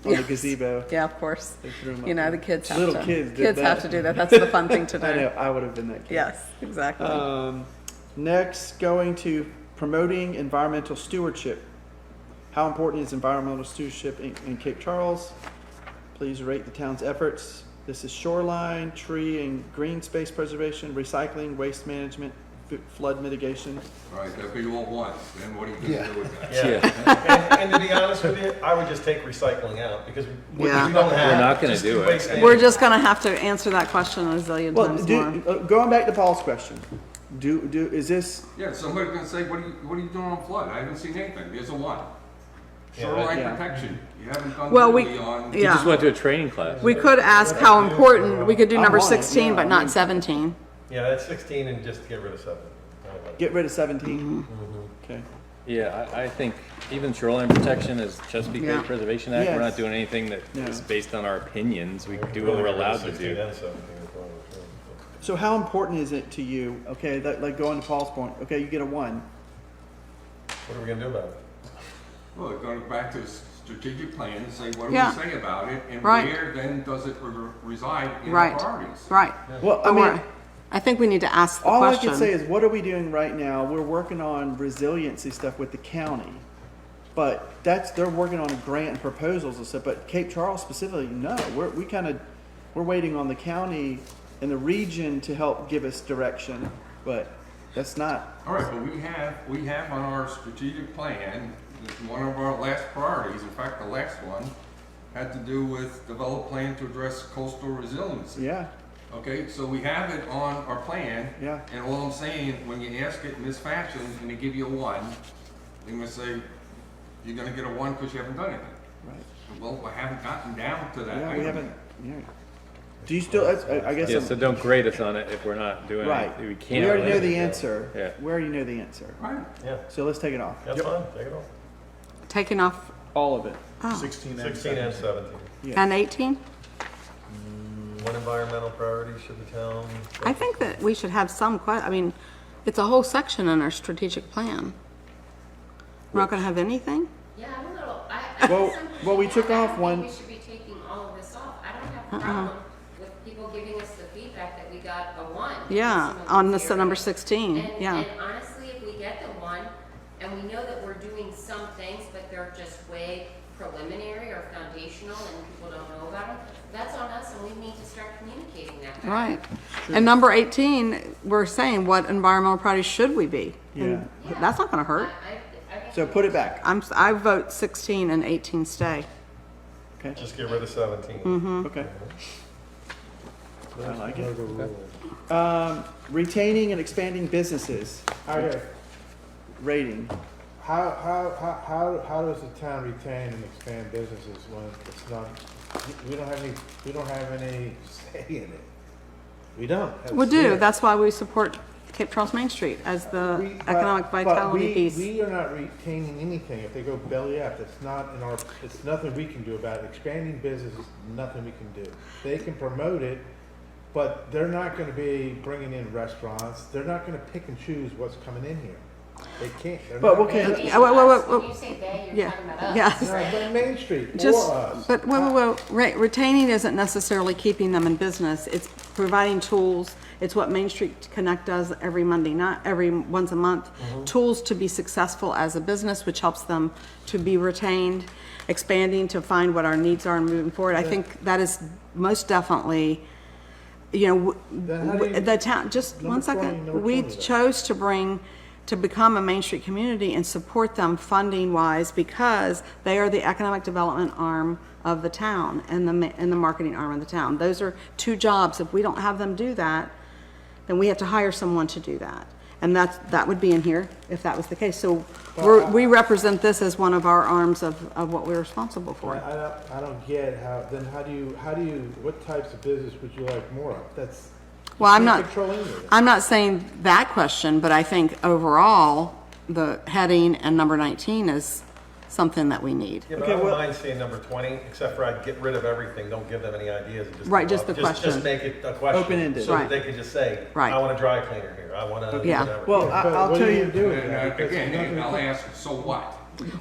S5: on the
S3: Yes.
S5: gazebo.
S3: Yeah, of course.
S5: They threw 'em
S3: You
S5: up
S3: know,
S5: there.
S3: the kids have
S5: Little
S3: to.
S5: kids did
S3: Kids have
S5: that.
S3: to do that. That's the fun thing to do.
S5: I know, I would have been that kid.
S3: Yes, exactly.
S5: Next, going to promoting environmental stewardship. How important is environmental stewardship in Cape Charles? Please rate the town's efforts. This is shoreline, tree and green space preservation, recycling, waste management, flood mitigation.
S2: All right, that'd be all one, then what are you
S6: Yeah.
S2: gonna do with that?
S1: Yeah. And to be honest with you, I would just take recycling out because we
S3: Yeah.
S1: don't have.
S8: We're not gonna
S1: just
S8: do it.
S1: waste
S3: We're
S1: management.
S3: just gonna have to answer that question a zillion
S5: Well,
S3: times more.
S5: going back to Paul's question, is this,
S2: Yeah, somebody's gonna say, what are you doing on flood? I haven't seen anything, there's a one.
S1: Yeah,
S2: Shoreline
S5: yeah.
S2: protection, you haven't done
S3: Well,
S2: really on.
S8: You just
S3: Yeah,
S8: went to a training class.
S3: we could ask how important, we could do
S5: I'm
S3: number
S5: on it,
S3: 16,
S5: yeah,
S3: but
S5: I
S3: not
S5: mean-
S3: 17.
S1: Yeah, that's 16 and just get rid of 7. I like
S5: get rid of 17? Okay.
S8: Yeah, I think even shoreline protection is Chesapeake Bay
S3: Yeah.
S8: Preservation Act. We're
S5: Yes.
S8: not doing anything that
S5: No.
S8: is based on our opinions. We
S1: it.
S8: do what we're
S1: Really,
S8: allowed to
S1: 16
S8: do.
S1: and 17 is wrong.
S5: So how important is it to you, okay, that, like going to Paul's point, okay, you get a 1.
S1: What are we gonna do about it?
S2: Well, going back to the strategic plan and say, what do
S3: Yeah.
S2: we say about it? And
S3: Right.
S2: where then does it reside in the
S3: Right.
S2: priorities?
S3: Right.
S5: Well, I
S3: But
S5: mean,
S3: we're- I think we need to ask the
S5: all I can say
S3: question.
S5: is, what are we doing right now? We're working on resiliency stuff with the county. But they're working on a grant and proposals and stuff, but Cape Charles specifically, no, we're waiting on the county and the region to help give us direction, but that's not,
S2: All right, but we have on our strategic plan, one of our last priorities, in fact, the last one, had to do with develop plan to address coastal resiliency.
S5: yeah,
S2: Okay, so we have it on our plan.
S5: Yeah.
S2: And all I'm saying, when you ask it in this fashion and they give you a 1, they're gonna say, you're gonna get a 1 because you haven't done anything.
S5: right,
S2: Well, I haven't gotten down to that.
S5: yeah, we
S2: item.
S5: haven't, yeah. Do you still, I guess,
S8: Yeah,
S5: I'm-
S8: so don't grade us on it if we're not doing
S5: right,
S8: it. We
S5: we
S8: can't.
S5: already know
S8: eliminate
S5: the
S8: it.
S5: answer,
S8: Yeah.
S5: we already know the answer,
S2: Right.
S1: Yeah,
S5: so let's take it off,
S1: that's fine, take it off.
S3: Taking off,
S5: all of it,
S3: oh,
S6: 16 and
S1: 16 and
S6: 17.
S1: 17.
S5: yeah.
S3: and 18?
S1: What environmental priorities should the town?
S3: I think that we should have some I mean, it's a whole section in our strategic plan. We're not gonna have anything?
S7: Yeah, I'm a little, I
S5: Well-
S7: guess I'm
S5: well, we
S7: pushing
S5: took
S7: back. I
S5: off
S7: don't
S5: one-
S7: think we should be taking all of this off. I don't have a problem with people giving us the feedback that we got a 1.
S3: Yeah,
S7: some of
S3: on
S7: these
S3: this number
S7: areas.
S3: 16,
S7: And-
S3: yeah.
S7: And honestly, if we get the 1, and we know that we're doing some things, but they're just way preliminary or foundational and people don't know about them, that's on us and we need to start communicating that. back.
S3: Right. And number 18, we're saying what environmental priorities should we be? And
S7: Yeah.
S3: that's not gonna hurt.
S7: I think
S5: So put it back,
S3: I vote 16 and 18 stay.
S5: okay,
S1: Just get rid of 17.
S5: okay. I like it.
S4: Know the rules.
S5: Retaining and expanding businesses,
S4: Okay,
S5: rating.
S4: how does the town retain and expand businesses when it's not, we don't have any say in it? We don't.
S3: We do, that's why we support Cape Charles Main Street as the
S4: We- but-
S3: economic
S4: but
S3: vitality
S4: we-
S3: piece.
S4: We are not retaining anything. If they go belly up, it's not in our, it's nothing we can do about it. Expanding business is nothing we can do. They can promote it, but they're not gonna be bringing in restaurants. They're not gonna pick and choose what's coming in here. They can't. They're
S5: But
S4: not-
S5: okay,
S7: Maybe
S3: Yeah, wait, wait,
S7: us.
S3: wait,
S7: When you say they, you're
S3: Yeah,
S7: talking about us.
S3: yes.
S4: No, but Main Street,
S3: Just,
S4: for us.
S3: but retaining isn't necessarily keeping them in business. It's providing tools. It's what Main Street Connect does every Monday night, once a month. Tools to be successful as a business, which helps them to be retained, expanding to find what our needs are and moving forward. I think that is most definitely,
S4: Then how do you-
S3: the town, just
S4: Number
S3: one
S4: 20,
S3: second.
S4: number
S3: We
S4: 20 then.
S3: chose to become a Main Street community and support them funding wise because they are the economic development arm of the town and the marketing arm of the town. Those are 2 jobs. If we don't have them do that, then we have to hire someone to do that. And that would be in here if that was the case. So we represent this as one of our arms of what we're responsible for.
S4: I don't get how do you, what types of business would you like more of? That's,
S3: Well, I'm
S4: you
S3: not,
S4: can't control any of it.
S3: I'm not saying that question, but I think overall, the heading and number 19 is something that we need.
S1: Yeah, but
S5: Okay,
S1: I don't
S5: well-
S1: mind seeing number 20, except for I'd get rid of everything, don't give them any ideas. And just
S3: Right, just the
S1: Just
S3: question.
S1: make it a question.
S5: Open-ended.
S1: So that
S3: Right.
S1: they can just say,
S3: Right.
S1: I want a dry cleaner here, I want to,
S3: Yeah.
S1: whatever.
S5: Well,
S4: Yeah, but
S5: I'll
S4: what
S5: tell
S4: are
S5: you,
S4: gonna do with
S2: And
S4: that? Because
S2: again,
S4: nothing-
S2: I'll ask, so what?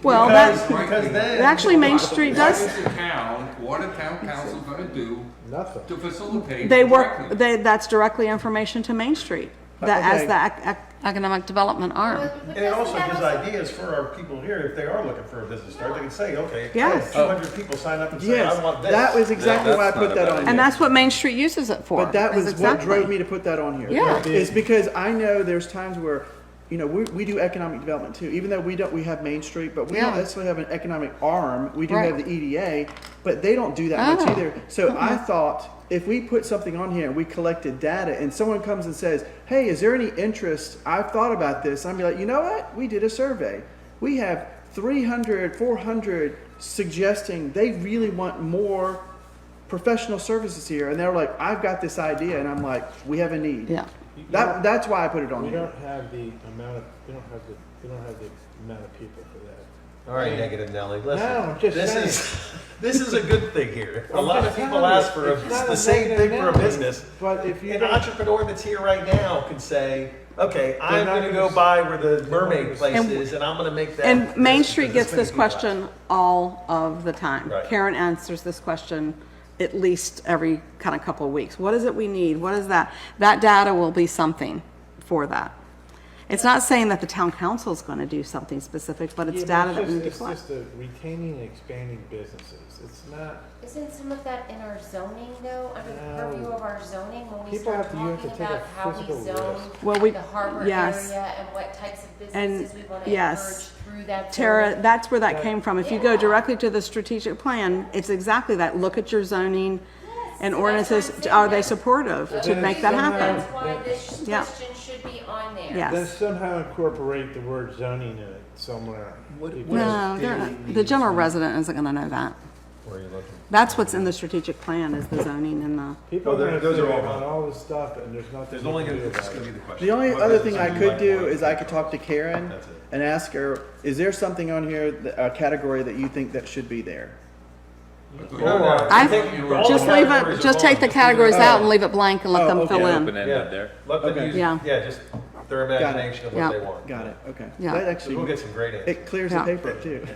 S3: Well,
S1: Because,
S3: that,
S1: because then.
S3: actually, Main Street
S2: What
S3: does,
S2: is the town, what a town council gonna do
S4: Nothing.
S2: to facilitate?
S3: they
S2: the
S3: work,
S2: directly?
S3: that's directly information to Main Street, that as
S5: Okay.
S3: the economic development arm.
S1: And it also gives ideas for our people here, if they are looking for a business start, they can say, okay, I
S3: Yes.
S1: had 200 people sign up and say,
S5: yes,
S1: I want this.
S5: that was exactly
S8: Yeah,
S5: why I
S8: that's
S5: put
S8: not
S5: that
S8: a
S5: on
S8: bad
S5: here.
S3: And that's what Main Street uses it for.
S5: But that
S3: is
S5: was what
S3: exactly.
S5: drove me to put that on here.
S3: Yeah.
S5: Is because I know there's times where, we do economic development too, even though we have Main Street, but we don't
S3: Yeah.
S5: necessarily have an economic arm. We do
S3: Right.
S5: have the EDA, but they don't do that much
S3: Oh.
S5: either. So I thought if we put something on here and we collected data and someone comes and says, hey, is there any interest? I've thought about this. I'd be like, you know what? We did a survey. We have 300, 400 suggesting they really want more professional services here. And they're like, I've got this idea. And I'm like, we have a need.
S3: Yeah.
S5: That's why I put it on
S4: We
S5: here.
S4: don't have the amount of, we don't have the amount of people for that.
S1: All right, negative Nelly, listen.
S4: No, I'm just
S1: this
S4: saying.
S1: this is a good thing here. A
S4: I'm
S1: lot of
S4: just
S1: people
S4: telling you,
S1: ask for
S4: it's not
S1: the
S4: a
S1: same
S4: negative
S1: thing for a
S4: Nelly,
S1: business.
S4: But if you
S1: An
S4: don't,
S1: entrepreneur that's here right now could say, okay, I'm
S4: not
S1: going to
S4: gonna
S1: go by where the
S4: not
S1: mermaid
S4: gonna-
S1: place
S3: And-
S1: is, and I'm going to make that.
S3: And Main
S1: this,
S3: Street
S1: because
S3: gets
S1: it's
S3: this
S1: gonna keep
S3: question all of the time.
S1: Right.
S3: Karen answers this question at least every kind of couple of weeks. What is it we need? What is that? That data will be something for that. It's not saying that the town council is gonna do something specific, but it's
S4: Yeah,
S3: data
S4: but
S3: that we need to
S4: it's
S3: collect.
S4: just the retaining and expanding businesses. It's not,
S7: Isn't some of that in our zoning though, under the
S4: No.
S7: purview of our zoning, when we
S4: People
S7: start
S4: have to- you have to
S7: talking
S4: take a
S7: about how we
S4: physical
S7: zone
S4: risk.
S3: Well, we-
S7: the harbor
S3: yes.
S7: area and what types of
S3: And,
S7: businesses we wanna
S3: yes.
S7: encourage through that
S3: Tara,
S7: zoning?
S3: that's where that came from. If you go
S7: Yeah.
S3: directly to the strategic plan, it's exactly that. Look at your zoning and
S7: Yes,
S3: ordinances.
S7: that's what I'm
S3: Are they
S7: saying.
S3: supportive to
S4: then
S3: make that
S4: somehow-
S3: happen?
S7: That's why this
S3: Yeah.
S7: question should be on there.
S3: Yes.
S4: then somehow incorporate the word zoning in it somewhere.
S6: What-
S4: People-
S6: what is
S3: No, they're
S6: daily
S3: not. The
S6: needs
S3: general
S6: and-
S3: resident isn't gonna know that.
S1: Where are you looking?
S3: That's what's in the strategic plan is the zoning and the,
S4: People
S1: Oh,
S4: are
S1: they're-
S4: gonna
S1: those are
S4: figure
S1: all
S4: out all this stuff and there's nothing.
S1: There's
S4: you
S1: only
S4: can
S1: gonna,
S4: do
S1: it's
S4: about
S1: gonna
S4: it.
S1: be the question.
S5: The only
S1: What
S5: other
S1: business
S5: thing I
S1: do you
S5: could
S1: like
S5: do
S1: more?
S5: is I could talk to Karen
S1: That's it.
S5: and ask her, is there something on here, a category that you think that should be there?
S3: I just leave it, just take the categories out and leave it blank and let
S5: Oh,
S3: them
S5: okay.
S3: fill
S8: Yeah,
S3: in.
S8: open-ended there.
S1: Let them
S5: Okay.
S1: use,
S3: Yeah.
S1: yeah, just their imagination of
S3: Yeah.
S1: what they want.
S5: Got it, okay.
S3: Yeah.
S5: That
S1: So we'll
S5: actually,
S1: get some great answers.
S5: it clears
S3: Yeah.
S5: the paper too.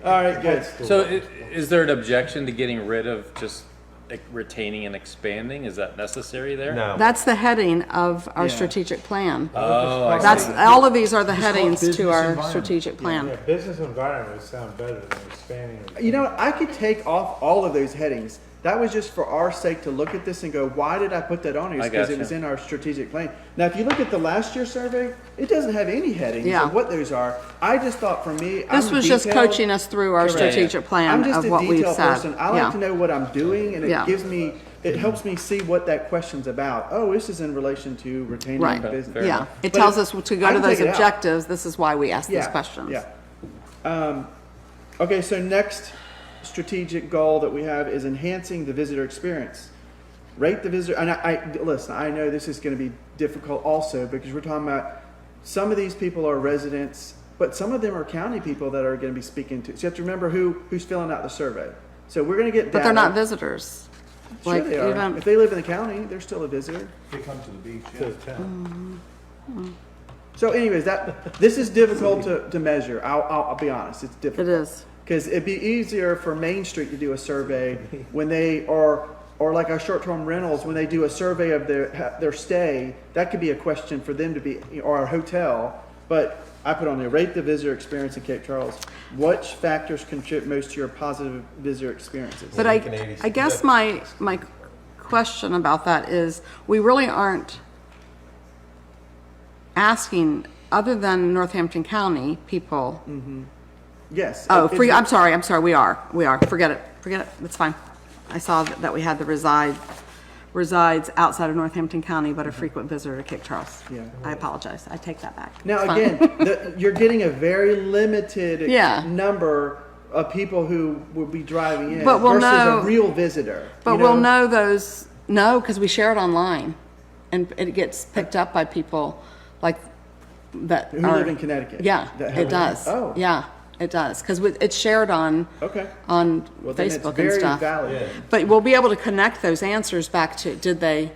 S5: All right, good.
S8: So is there an objection to getting rid of just like, retaining and expanding? Is that necessary there?
S1: No.
S3: That's the heading of our
S5: Yeah.
S3: strategic plan.
S8: Oh, I
S3: That's,
S8: see.
S3: all of these are the
S6: Just call it
S3: headings to
S6: business
S3: our
S6: environment.
S3: strategic plan.
S4: Yeah, business environment would sound better than expanding.
S5: You know, I could take off all of those headings. That was just for our sake to look at this and go, why did I put that on here?
S8: I
S5: It's because
S8: gotcha.
S5: it was in our strategic plan. Now, if you look at the last year survey, it doesn't have any headings
S3: Yeah.
S5: of what those are. I just thought for me,
S3: This
S5: I'm
S3: was just
S5: detailed.
S3: coaching us through our
S5: Correct.
S3: strategic
S5: I'm
S3: plan
S5: just
S3: of
S5: a
S3: what we've
S5: detail
S3: said.
S5: person. I like
S3: Yeah.
S5: to know what I'm doing, and it
S3: Yeah.
S5: gives me, it helps me see what that question's about. Oh, this is in relation to retaining
S3: Right.
S5: business.
S8: Fair
S3: Yeah,
S8: enough.
S3: it
S5: But
S3: tells
S5: it-
S3: us to go
S5: I
S3: to
S5: can
S3: those
S5: take it out.
S3: objectives. This is why we ask these
S5: Yeah,
S3: questions.
S5: Yeah. Okay, so next strategic goal that we have is enhancing the visitor experience. Rate the visitor, and listen, I know this is gonna be difficult also because we're talking about, some of these people are residents, but some of them are county people that are gonna be speaking to. So you have to remember who's filling out the survey. So we're gonna get
S3: But
S5: data.
S3: they're not visitors.
S5: Sure
S3: Like
S5: they are.
S3: even,
S5: If they live in the county, they're still a visitor.
S6: They come to the beach,
S4: To
S6: yeah.
S4: the town.
S5: So anyways, this is difficult to measure. I'll be honest, it's difficult.
S3: it is.
S5: Because it'd be easier for Main Street to do a survey when they or like our short-term rentals, when they do a survey of their stay, that could be a question for them to be, or our hotel. But I put on there, rate the visitor experience in Cape Charles. Which factors contribute most to your positive visitor experiences?
S3: But
S1: Week in 80s.
S3: I guess my question about that is, we really aren't asking, other than Northampton County people.
S5: Yes.
S3: Oh,
S5: it's-
S3: I'm sorry, we are, forget it, it's fine. I saw that we had the resides outside of Northampton County, but a frequent visitor to Cape Charles.
S5: Yeah.
S3: I apologize, I take that back.
S5: Now
S3: It's fine.
S5: again, you're getting a very limited
S3: Yeah.
S5: number of people who will be driving in
S3: But we'll
S5: versus
S3: know-
S5: a real visitor.
S3: But
S5: you
S3: we'll know those, no, because we share it online, and it gets picked up by people like that
S5: who
S3: are.
S5: live in Connecticut.
S3: Yeah,
S5: that have-
S3: it does.
S5: Oh,
S3: Yeah, it does, because it's shared on
S5: okay.
S3: on
S5: Well, then it's
S3: Facebook and
S5: very
S3: stuff.
S5: valid.
S1: Yeah.
S3: But we'll be able to connect those answers back to, did they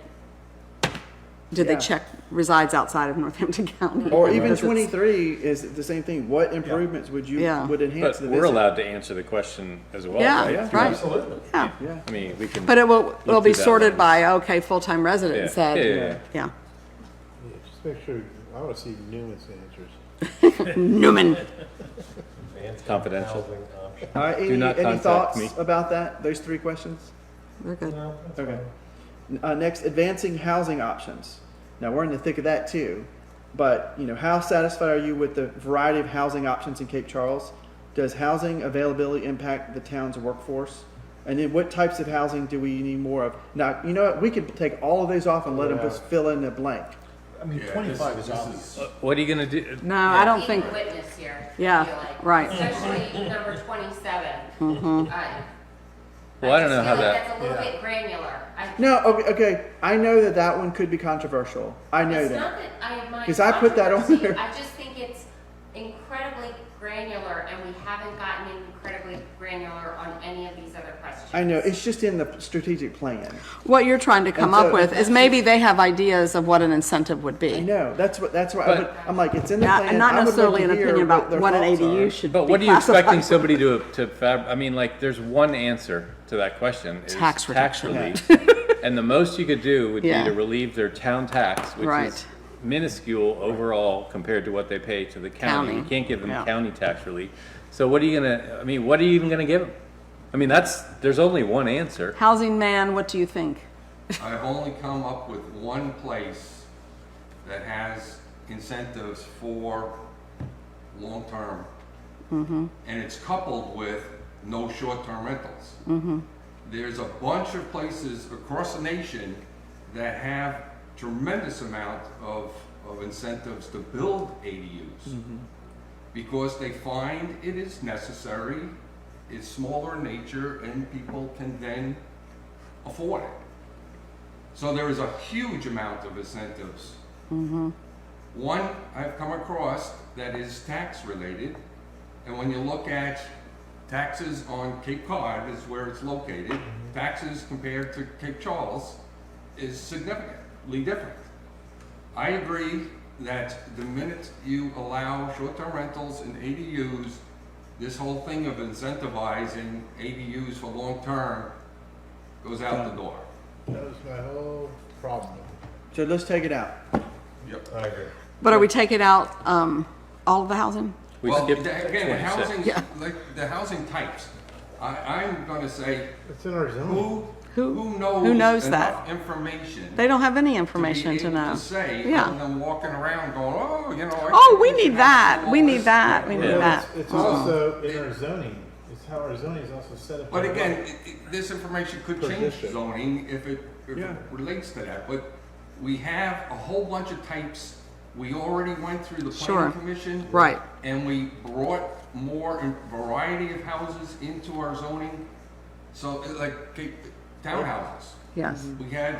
S5: Yeah.
S3: check resides outside of Northampton County?
S5: Or even
S3: Because it's-
S5: 23 is the same thing. What improvements would you
S3: Yeah.
S5: would enhance
S8: But
S5: the
S8: we're
S5: visit?
S8: allowed to answer the question as well,
S3: Yeah,
S8: right?
S5: Yeah.
S3: right,
S1: Absolutely.
S3: yeah.
S5: Yeah.
S8: I mean, we can.
S3: But it'll
S8: Look
S3: be
S8: through that
S3: sorted
S8: lens.
S3: by, okay, full-time resident
S8: Yeah.
S3: said,
S8: Yeah,
S3: yeah.
S4: Yeah, just make sure, I wanna see Newman's answers.
S3: Newman,
S1: Advanced
S8: Confidential.
S1: housing option.
S5: All right,
S8: Do not
S5: any
S8: contact
S5: thoughts
S8: me.
S5: about that? Those three questions?
S3: we're good.
S1: No, that's
S5: Okay.
S1: fine.
S5: Next, advancing housing options. Now we're in the thick of that too, but how satisfied are you with the variety of housing options in Cape Charles? Does housing availability impact the town's workforce? And then what types of housing do we need more of? Now, you know what? We could take all of those off and let them just fill in the blank.
S6: I mean,
S2: Yeah,
S6: 25
S2: this
S6: is obvious.
S8: What are you gonna do?
S3: No, I don't
S7: Being
S3: think,
S7: a witness here. I
S3: Yeah,
S7: feel like.
S3: right.
S7: Especially number 27.
S8: Well, I don't know
S7: just
S8: how
S7: feel like
S8: that.
S7: That's a little bit granular.
S5: No, okay. I know that one could be controversial. I know
S7: It's
S5: that.
S7: not that I mind
S5: 'Cause I put that on
S7: controversy,
S5: there.
S7: I just think it's incredibly granular, and we haven't gotten incredibly granular on any of these other questions.
S5: I know, it's just in the strategic plan.
S3: what you're trying to come
S5: And so-
S3: up with is maybe they have ideas of what an incentive would
S5: I
S3: be.
S5: know, that's what
S8: But-
S5: I'm like, it's in the
S3: Not,
S5: plan.
S3: not
S5: I would love
S3: necessarily
S5: to
S3: an
S5: hear
S3: opinion about
S5: their
S3: what an
S5: thoughts
S3: ADU
S5: are.
S3: should be
S8: But what are you expecting
S3: classified.
S8: somebody I mean, like, there's one answer to that question. Is
S3: Tax reduction.
S8: relief. And the most you could do would be
S3: Yeah.
S8: to relieve their town tax, which
S3: Right.
S8: is minuscule overall compared to what they pay to the county. You
S3: County,
S8: can't give them
S3: yeah.
S8: county tax relief. So what are you gonna, I mean, what are you even gonna give them? I mean, there's only one answer.
S3: Housing man, what do you think?
S2: I've only come up with one place that has incentives for long-term. And it's coupled with no short-term rentals. There's a bunch of places across the nation that have tremendous amount of incentives to build ADUs. Because they find it is necessary, it's smaller in nature, and people can then afford it. So there is a huge amount of incentives. One I've come across that is tax related, and when you look at taxes on Cape Cod is where it's located, taxes compared to Cape Charles is significantly different. I agree that the minute you allow short-term rentals and ADUs, this whole thing of incentivizing ADUs for long-term goes out the door.
S4: That was my whole problem.
S5: So let's take it out.
S2: Yep.
S1: I agree.
S3: But are we taking out, all of the housing?
S8: We
S2: Well,
S8: skipped
S2: again, the
S8: 26.
S2: housing,
S3: Yeah.
S2: like the housing types, I'm gonna say,
S4: It's in our zone.
S2: who
S3: knows
S2: knows
S3: that?
S2: enough information
S3: They don't have any
S2: to be
S3: information to
S2: able
S3: know.
S2: to say,
S3: Yeah.
S2: other than walking around going, oh, you know. I
S3: Oh,
S2: think
S3: we
S2: should
S3: need
S2: have
S3: that,
S2: to do
S3: we
S2: all
S3: need
S2: this."
S3: that, we
S2: Yeah.
S3: need
S4: Well,
S3: that.
S4: It's also in our zoning. It's how our zoning is also set up.
S2: But again, this information could change
S4: Position.
S2: zoning if it
S5: Yeah.
S2: relates to that, but we have a whole bunch of types. We already went through the
S3: Sure.
S2: planning commission.
S3: Right.
S2: And we brought more variety of houses into our zoning. So like townhouses,
S3: Yes,
S2: we had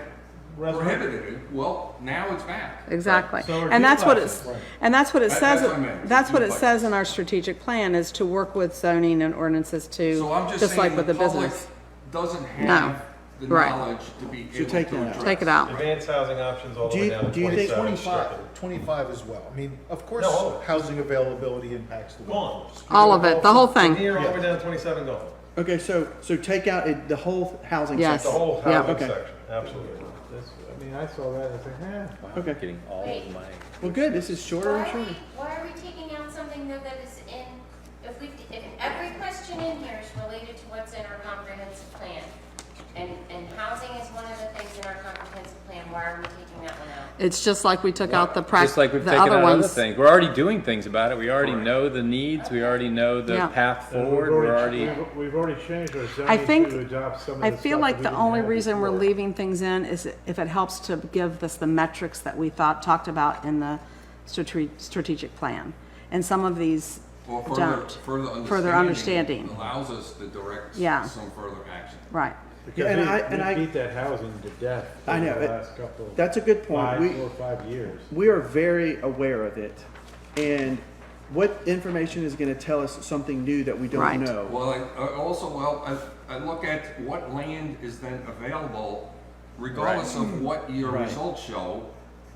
S2: prohibited it, well, now it's back.
S3: exactly.
S4: So are
S3: And that's what
S4: duplexes,
S3: it's,
S4: right.
S3: and that's what it
S2: That's
S3: says,
S2: what I meant,
S3: that's what it
S2: duplexes.
S3: says in our strategic plan, is to work with zoning and ordinances to,
S2: So I'm just
S3: just like
S2: saying
S3: with
S2: the
S3: the
S2: public
S3: business.
S2: doesn't
S3: No.
S2: have the
S3: Right.
S2: knowledge to be
S5: So
S2: able
S5: take
S2: to
S5: that out.
S2: address.
S3: Take it out.
S1: Advanced housing options all the
S5: Do
S1: way
S5: you-
S1: down to
S5: do you think
S1: 27.
S6: 25 as well. I mean, of course,
S1: No, all of it.
S6: housing availability impacts the.
S1: Gone.
S3: All of it, the whole
S1: From
S3: thing.
S1: here all the way down to 27 gone.
S5: Okay, so take out the whole housing
S3: Yes.
S1: The
S5: section.
S1: whole
S3: Yeah.
S1: housing
S5: Okay.
S1: section, absolutely.
S4: That's, I mean, I saw that and I said,
S5: Okay,
S8: Getting all
S7: Wait.
S8: of my.
S5: well, good, this is shorter and shorter.
S7: Why are we taking out something though that is in, if every question in here is related to what's in our comprehensive plan, and housing is one of the things in our comprehensive plan, why are we taking that one out?
S3: It's just like we took out the
S8: Just like we've
S3: the
S8: taken
S3: other
S8: out other
S3: ones.
S8: things. We're already doing things about it. We already know the needs. We already know the
S3: Yeah.
S8: path
S4: And
S8: forward. We're already.
S4: We've already changed our
S3: I
S4: zoning
S3: think-
S4: to adopt some of the
S3: I
S4: stuff
S3: feel
S4: that
S3: like
S4: we
S3: the
S4: didn't
S3: only
S4: have
S3: reason we're
S4: before.
S3: leaving things in is if it helps to give us the metrics that we talked about in the strategic plan. And some of these
S2: Or
S3: don't.
S2: further
S3: understanding.
S2: allows us to direct
S3: Yeah.
S2: some further action.
S3: Right.
S4: Because
S5: Yeah,
S4: we
S5: I-
S4: beat that housing to death
S5: I
S4: over
S5: know,
S4: the last couple,
S5: That's a good point.
S4: 4 or 5 years.
S5: We are very aware of it. And what information is gonna tell us something new that we
S3: Right.
S5: don't know?
S2: Well, I look at what land is then available, regardless of what your
S5: Right.
S2: results show.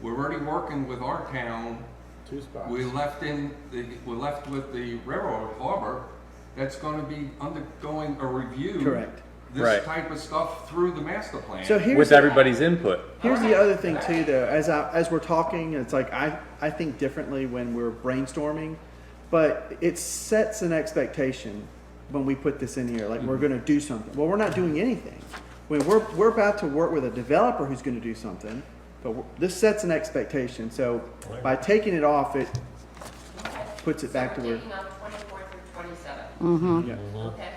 S2: We're already working with our town.
S4: 2 spots.
S2: We're left with the railroad harbor that's gonna be undergoing a review.
S5: Correct.
S2: This
S8: Right.
S2: type of stuff through the master plan.
S5: So here's
S8: With
S5: the-
S8: everybody's input.
S5: Here's the other thing too, though. As we're talking, it's like I think differently when we're brainstorming, but it sets an expectation when we put this in here. Like we're going to do something. Well, we're not doing anything. When we're about to work with a developer who's going to do something, but this sets an expectation. So by taking it off, it puts it back to
S7: So
S5: where.
S7: we're taking out 24 through 27.
S5: Yeah.
S7: Okay.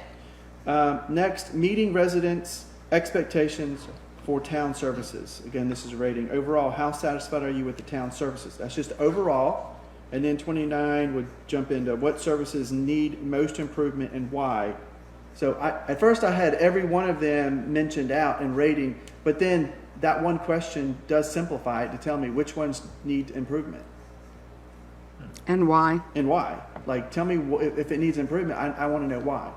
S5: Next, meeting residents' expectations for town services. Again, this is a rating. Overall, how satisfied are you with the town services? That's just overall. And then 29 would jump into what services need most improvement and why. So at first I had every one of them mentioned out in rating, but then that one question does simplify it to tell me which ones need improvement
S3: And why?
S5: and why. Like, tell me if it needs improvement. I want to know why.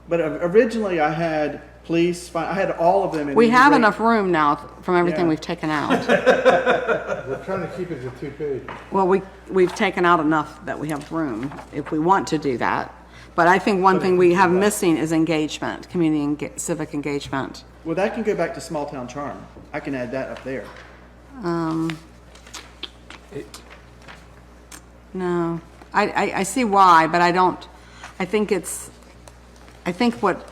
S5: But originally, I had police. I had all of them. In
S3: We
S5: these
S3: have
S5: rate-
S3: enough room now from everything
S5: Yeah.
S3: we've taken out.
S4: We're trying to keep it to 2 pages.
S3: Well, we've taken out enough that we have room if we want to do that. But I think one thing we have missing is engagement, civic engagement.
S5: Well, that can go back to small town charm. I can add that up there.
S3: No, I see why, but I don't, I think what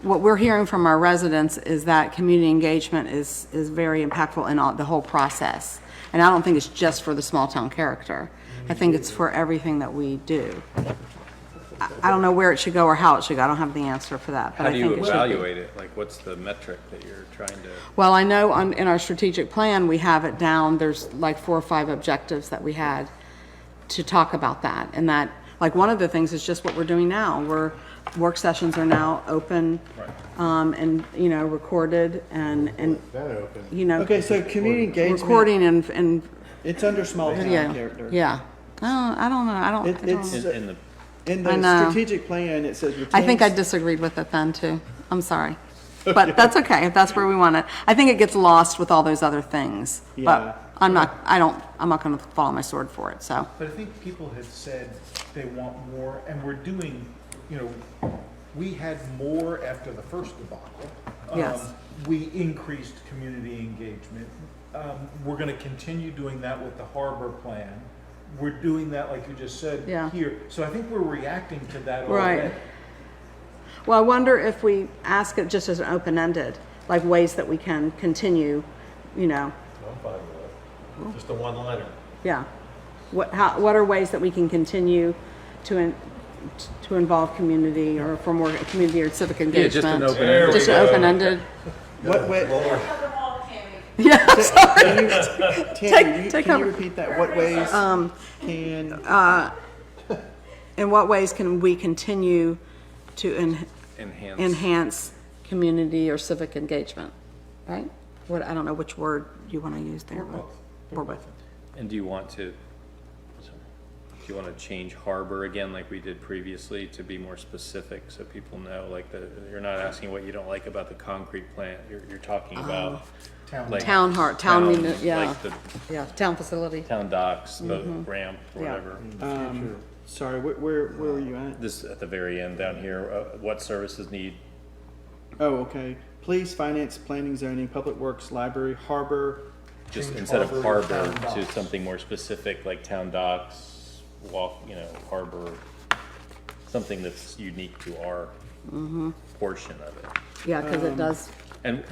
S3: we're hearing from our residents is that community engagement is very impactful in the whole process. And I don't think it's just for the small town character. I think it's for everything that we do. I don't know where it should go or how it should go. I don't have the answer for that, but
S8: How
S3: I
S8: do
S3: think
S8: you
S3: it should be.
S8: evaluate it? Like, what's the metric that you're trying to?
S3: Well, I know in our strategic plan, we have it down, there's like 4 or 5 objectives that we had to talk about that. And that, like, one of the things is just what we're doing now. Work sessions are now open, and, you know, recorded and,
S4: That open.
S3: you know.
S5: Okay, so community engagement,
S3: Recording and
S5: it's under small town
S3: video,
S5: character.
S3: yeah. I don't know, I don't.
S5: It's-
S8: In the,
S5: In
S3: I
S5: the
S3: know.
S5: strategic plan, it says retains.
S3: I think I disagreed with it then, too. I'm sorry. But that's okay, if that's where we want it. I think it gets lost with all those other things.
S5: Yeah.
S3: But I'm not gonna fall on my sword for it, so.
S6: But I think people had said they want more, and we're doing, you know, we had more after the first debacle.
S3: Yes.
S6: We increased community engagement. We're gonna continue doing that with the harbor plan. We're doing that, like you just said,
S3: Yeah.
S6: here. So I think we're reacting to that
S3: Right.
S6: already.
S3: Well, I wonder if we ask it just as an open-ended, like ways that we can continue, you know,
S1: I'm fine with that. Just a one-liner.
S3: yeah. What are ways that we can continue to involve community or for more community or civic
S8: yeah,
S3: engagement?
S8: just an open.
S1: There we
S3: Just an
S1: go.
S3: open-ended,
S5: What,
S1: Lord.
S3: yeah,
S5: Tammy,
S3: take
S5: can
S3: over.
S5: you repeat that? What ways can,
S3: In what ways can we continue to
S8: Enhance.
S3: enhance community or civic engagement, right? What, I don't know which word you want to use there, but, or both.
S8: And do you want to change harbor again like we did previously to be more specific so people know, like you're not asking what you don't like about the concrete plant, you're talking about like
S3: Town yeah,
S8: like the
S3: yeah, town facility.
S8: town docks, boat ramp, or
S3: Yeah.
S8: whatever.
S5: sorry, where were you at?
S8: This at the very end down here, what services need,
S5: Oh, okay. Police, finance, planning, zoning, public works, library, harbor.
S8: just
S6: Change
S8: instead of
S6: harbor to
S8: harbor
S6: town
S8: to
S6: docks.
S8: something more specific like town docks, harbor, something that's unique to our portion of it.
S3: Yeah, because it does,
S8: And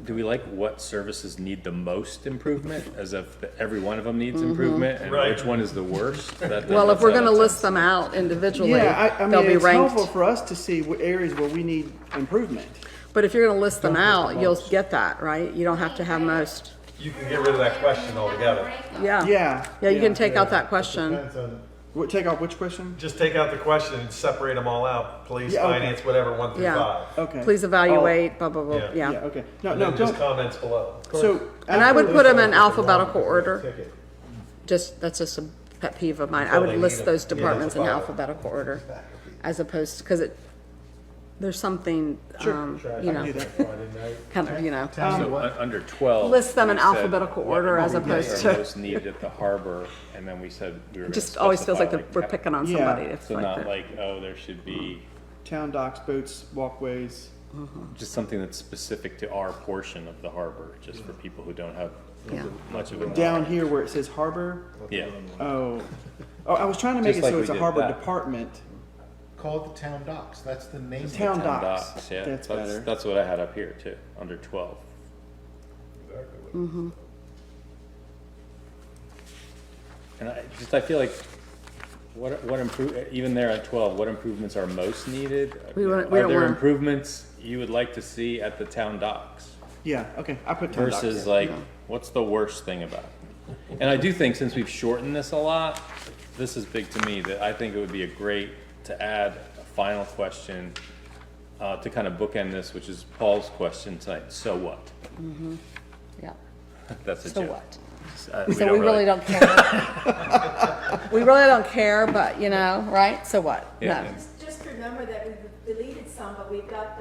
S8: do we like what services need the most improvement, as if every one of them needs improvement, and
S1: Right.
S8: which one is the worst?
S3: well, if we're going to list them out individually,
S5: Yeah, I
S3: they'll
S5: mean,
S3: be
S5: it's helpful
S3: ranked.
S5: for us to see what areas where we need improvement.
S3: But if you're going to list them out, you'll get that, right? You don't have to have most.
S1: You can get rid of that question altogether.
S3: Yeah.
S5: Yeah.
S3: Yeah, you can take out that question.
S4: Depends on,
S5: Take off which question?
S1: Just take out the question and separate them all out. Police,
S5: Yeah, okay.
S1: finance, whatever, 1 through
S3: Yeah.
S1: 5.
S5: Okay.
S3: Please evaluate, blah, blah, blah,
S1: Yeah.
S5: Yeah,
S3: yeah.
S5: okay. No,
S1: And
S5: no,
S1: then just
S5: don't,
S1: comments below.
S5: so.
S3: And I would
S5: after-
S3: put them in alphabetical order.
S4: ticket.
S3: That's just a pet peeve of mine. I
S1: Until
S3: would
S1: they
S3: list
S1: need
S3: those
S1: it. Yeah,
S3: departments
S1: that's
S3: in
S1: a file.
S3: alphabetical order, as opposed, because there's something,
S4: Trash,
S3: you
S4: I
S3: know,
S4: do that Friday night.
S3: kind of, you know.
S8: So under 12.
S3: List them in
S8: we said
S3: alphabetical
S8: what
S3: order as
S8: improvements
S3: opposed
S8: are
S3: to-
S8: most needed at the harbor, and then we said we were
S3: It
S8: gonna
S3: just always feels like
S8: specify,
S3: we're picking on
S5: Yeah.
S3: somebody. It's
S8: So
S3: like
S8: not
S3: that.
S8: like, oh, there should be
S5: Town docks, boats, walkways.
S8: just something that's specific to our portion of the harbor, just for people who don't have
S3: Yeah.
S8: much of a.
S5: Down here where it says harbor,
S8: Yeah,
S5: oh, I was trying to make
S8: Just
S5: it
S8: like
S5: so
S8: we
S5: it's a
S8: did
S5: harbor
S8: that.
S5: department.
S6: Call it the town docks, that's the name. of it.
S5: Town
S8: town
S5: docks.
S8: docks, yeah,
S5: That's better.
S8: that's what I had up here too, under 12. And I feel like, what improve, even there at 12, what improvements are most needed?
S3: We
S8: Are
S3: don't
S8: there
S3: wanna-
S8: improvements you would like to see at the town docks?
S5: Yeah, okay, I put town docks.
S8: Versus
S5: there.
S8: like, what's the worst thing about it? And I do think since we've shortened this a lot, this is big to me, that I think it would be a great to add a final question to kind of bookend this, which is Paul's question tonight, so what?
S3: Yeah.
S8: That's a
S3: So
S8: joke.
S3: what?
S8: We
S3: So
S8: don't
S3: we really don't care. We really don't care, but, you know, right? So what?
S8: Yeah.
S3: No.
S9: Just remember that we've deleted some, but we've got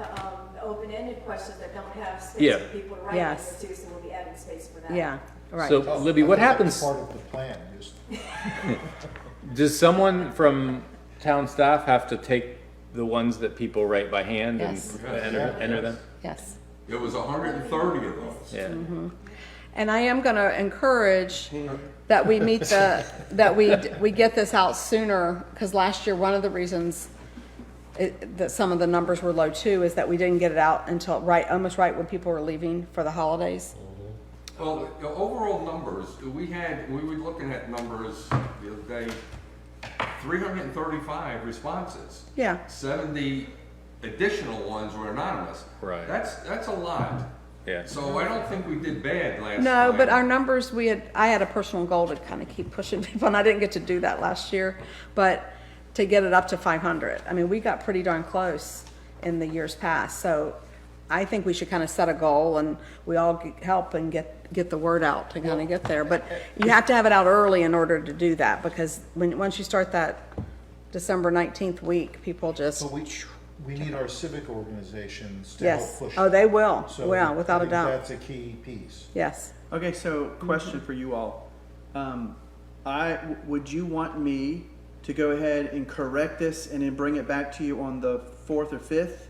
S9: the open-ended questions that don't have space
S8: Yeah.
S9: for people to write
S3: Yes.
S9: answers to, so we'll be adding space for that.
S3: Yeah, right.
S8: So Libby, what
S6: That's
S8: happens,
S6: Part of the plan, just.
S8: does someone from town staff have to take the ones that people write by hand and
S3: Yes.
S8: enter them?
S3: Yes.
S2: It was 130 of those.
S8: Yeah.
S3: And I am gonna encourage that we meet that we get this out sooner, because last year, one of the reasons that some of the numbers were low too, is that we didn't get it out until almost right when people were leaving for the holidays.
S2: Well, the overall numbers, we were looking at numbers the other day, 335 responses.
S3: Yeah.
S2: 70 additional ones were anonymous.
S8: Right.
S2: That's a lot.
S8: Yeah.
S2: So I don't think we did bad last time.
S3: No, but our numbers, I had a personal goal to kind of keep pushing people, and I didn't get to do that last year, but to get it up to 500. I mean, we got pretty darn close in the years past, so I think we should kind of set a goal, and we all help and get the word out to kind of get there. But you have to have it out early in order to do that, because once you start that December 19th week, people just,
S6: But we need our civic organizations to help
S3: yes.
S6: push.
S3: Oh, they will.
S6: So
S3: Well, without a
S6: I think
S3: doubt.
S6: That's a key piece.
S3: Yes.
S5: Okay, so question for you all. Would you want me to go ahead and correct this and then bring it back to you on the 4th or 5th?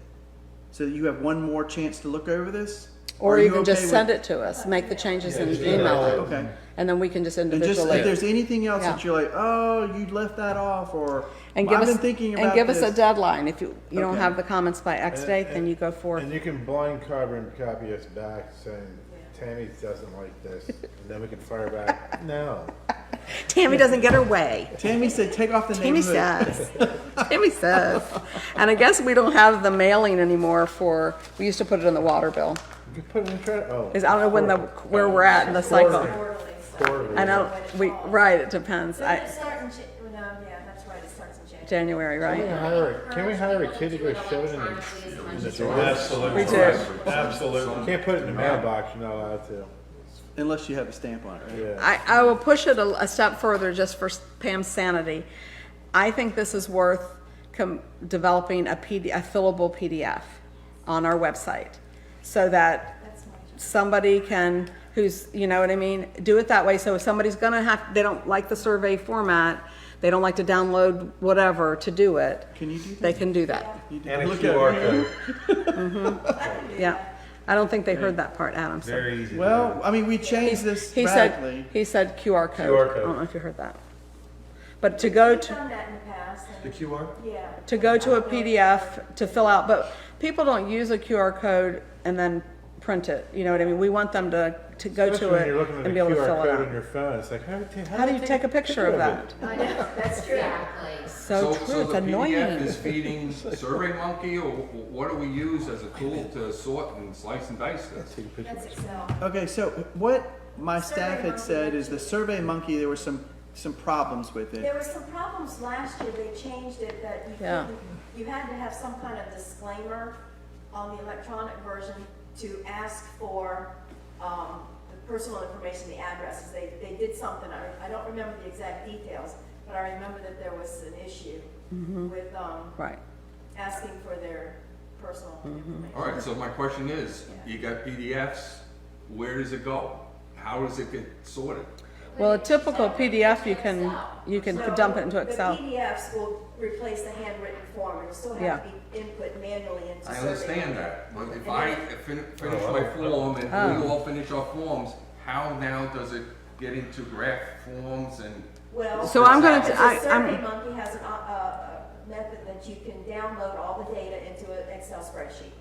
S5: So that you have one more chance to look over this?
S3: Or
S5: are
S3: you
S5: you
S3: can
S5: okay
S3: just send it to us, make the changes and email it,
S5: Okay.
S3: and then we can just
S5: And just,
S3: individually.
S5: if there's anything else that
S3: Yeah.
S5: you're like, oh, you left that off, or
S3: And give
S5: I've
S3: us,
S5: been thinking about
S3: and give us a
S5: this.
S3: deadline. If you don't
S5: Okay.
S3: have the comments by X date, then you go forth.
S4: And you can blind carbon copy us back saying, Tammy doesn't like this, and then we can fire back, no.
S3: Tammy doesn't get her way.
S5: Tammy said, take off the
S3: Tammy
S5: neighborhood.
S3: says. Tammy says. And I guess we don't have the mailing anymore we used to put it in the water bill.
S4: You can put it in the oh.
S3: I don't know where we're at in the cycle.
S9: Quarterly, so.
S4: Quarterly.
S3: I know, right, it depends.
S9: Then it starts in, yeah, that's right, it starts in January.
S3: January, right?
S4: Can we hire a kid to go shove it in the drawer?
S1: Absolutely.
S3: We do.
S1: Absolutely.
S4: You can't put it in the mailbox, you're not allowed to.
S5: Unless you have a stamp on it, right?
S4: Yeah.
S3: I will push it a step further just for Pam's sanity. I think this is worth developing a fillable PDF on our website so that somebody can, who's, you know what I mean, do it that way. So if somebody's gonna they don't like the survey format, they don't like to download whatever to do it,
S5: Can you do that?
S3: they can do that.
S1: And a QR code.
S3: Yeah. I don't think they heard that part, Adam. So.
S1: Very easy. to
S5: Well, I mean, we changed this
S3: He
S5: radically.
S3: said QR code.
S1: QR code.
S3: I don't know if you heard that. But to go
S9: We've
S3: to
S9: done that in the past,
S1: do.
S9: and,
S1: The QR?
S9: yeah.
S3: to go to a PDF to fill out, but people don't use a QR code and then print it. You know what I mean? We want them to go
S4: Especially
S3: to
S4: when
S3: it
S4: you're looking at
S3: and
S4: a
S3: be able to
S4: QR
S3: fill it
S4: code on
S3: out.
S4: your phone, it's like,
S3: How do you take a picture of that?
S9: I know, that's true.
S7: Exactly.
S3: So true, it's
S2: the
S3: annoying.
S2: PDF is feeding SurveyMonkey, or what do we use as a tool to sort and slice and dice this?
S9: That's Excel.
S5: Okay, so what my staff had said is the Survey Monkey, there were some problems with
S9: There
S5: it.
S9: were some problems last year, they changed it that you
S3: Yeah.
S9: couldn't, you had to have some kind of disclaimer on the electronic version to ask for, the personal information, the addresses. They did something, I don't remember the exact details, but I remember that there was an issue with,
S3: Right.
S9: asking for their personal information.
S2: All right, so my question is, you got PDFs, where does it go? How does it get sorted?
S3: Well, a typical PDF, you can
S9: So
S3: dump it into Excel.
S9: The PDFs will replace the handwritten form, it'll still
S3: Yeah.
S9: have to be input manually into
S2: I
S9: Survey.
S2: understand that, but if
S9: And
S2: I
S9: then-
S2: finish my form and we all finish our forms, how now does it get into graph forms and?
S9: Well,
S3: So I'm gonna
S9: the
S3: t- I- I'm-
S9: SurveyMonkey has a method that you can download all the data into an Excel spreadsheet.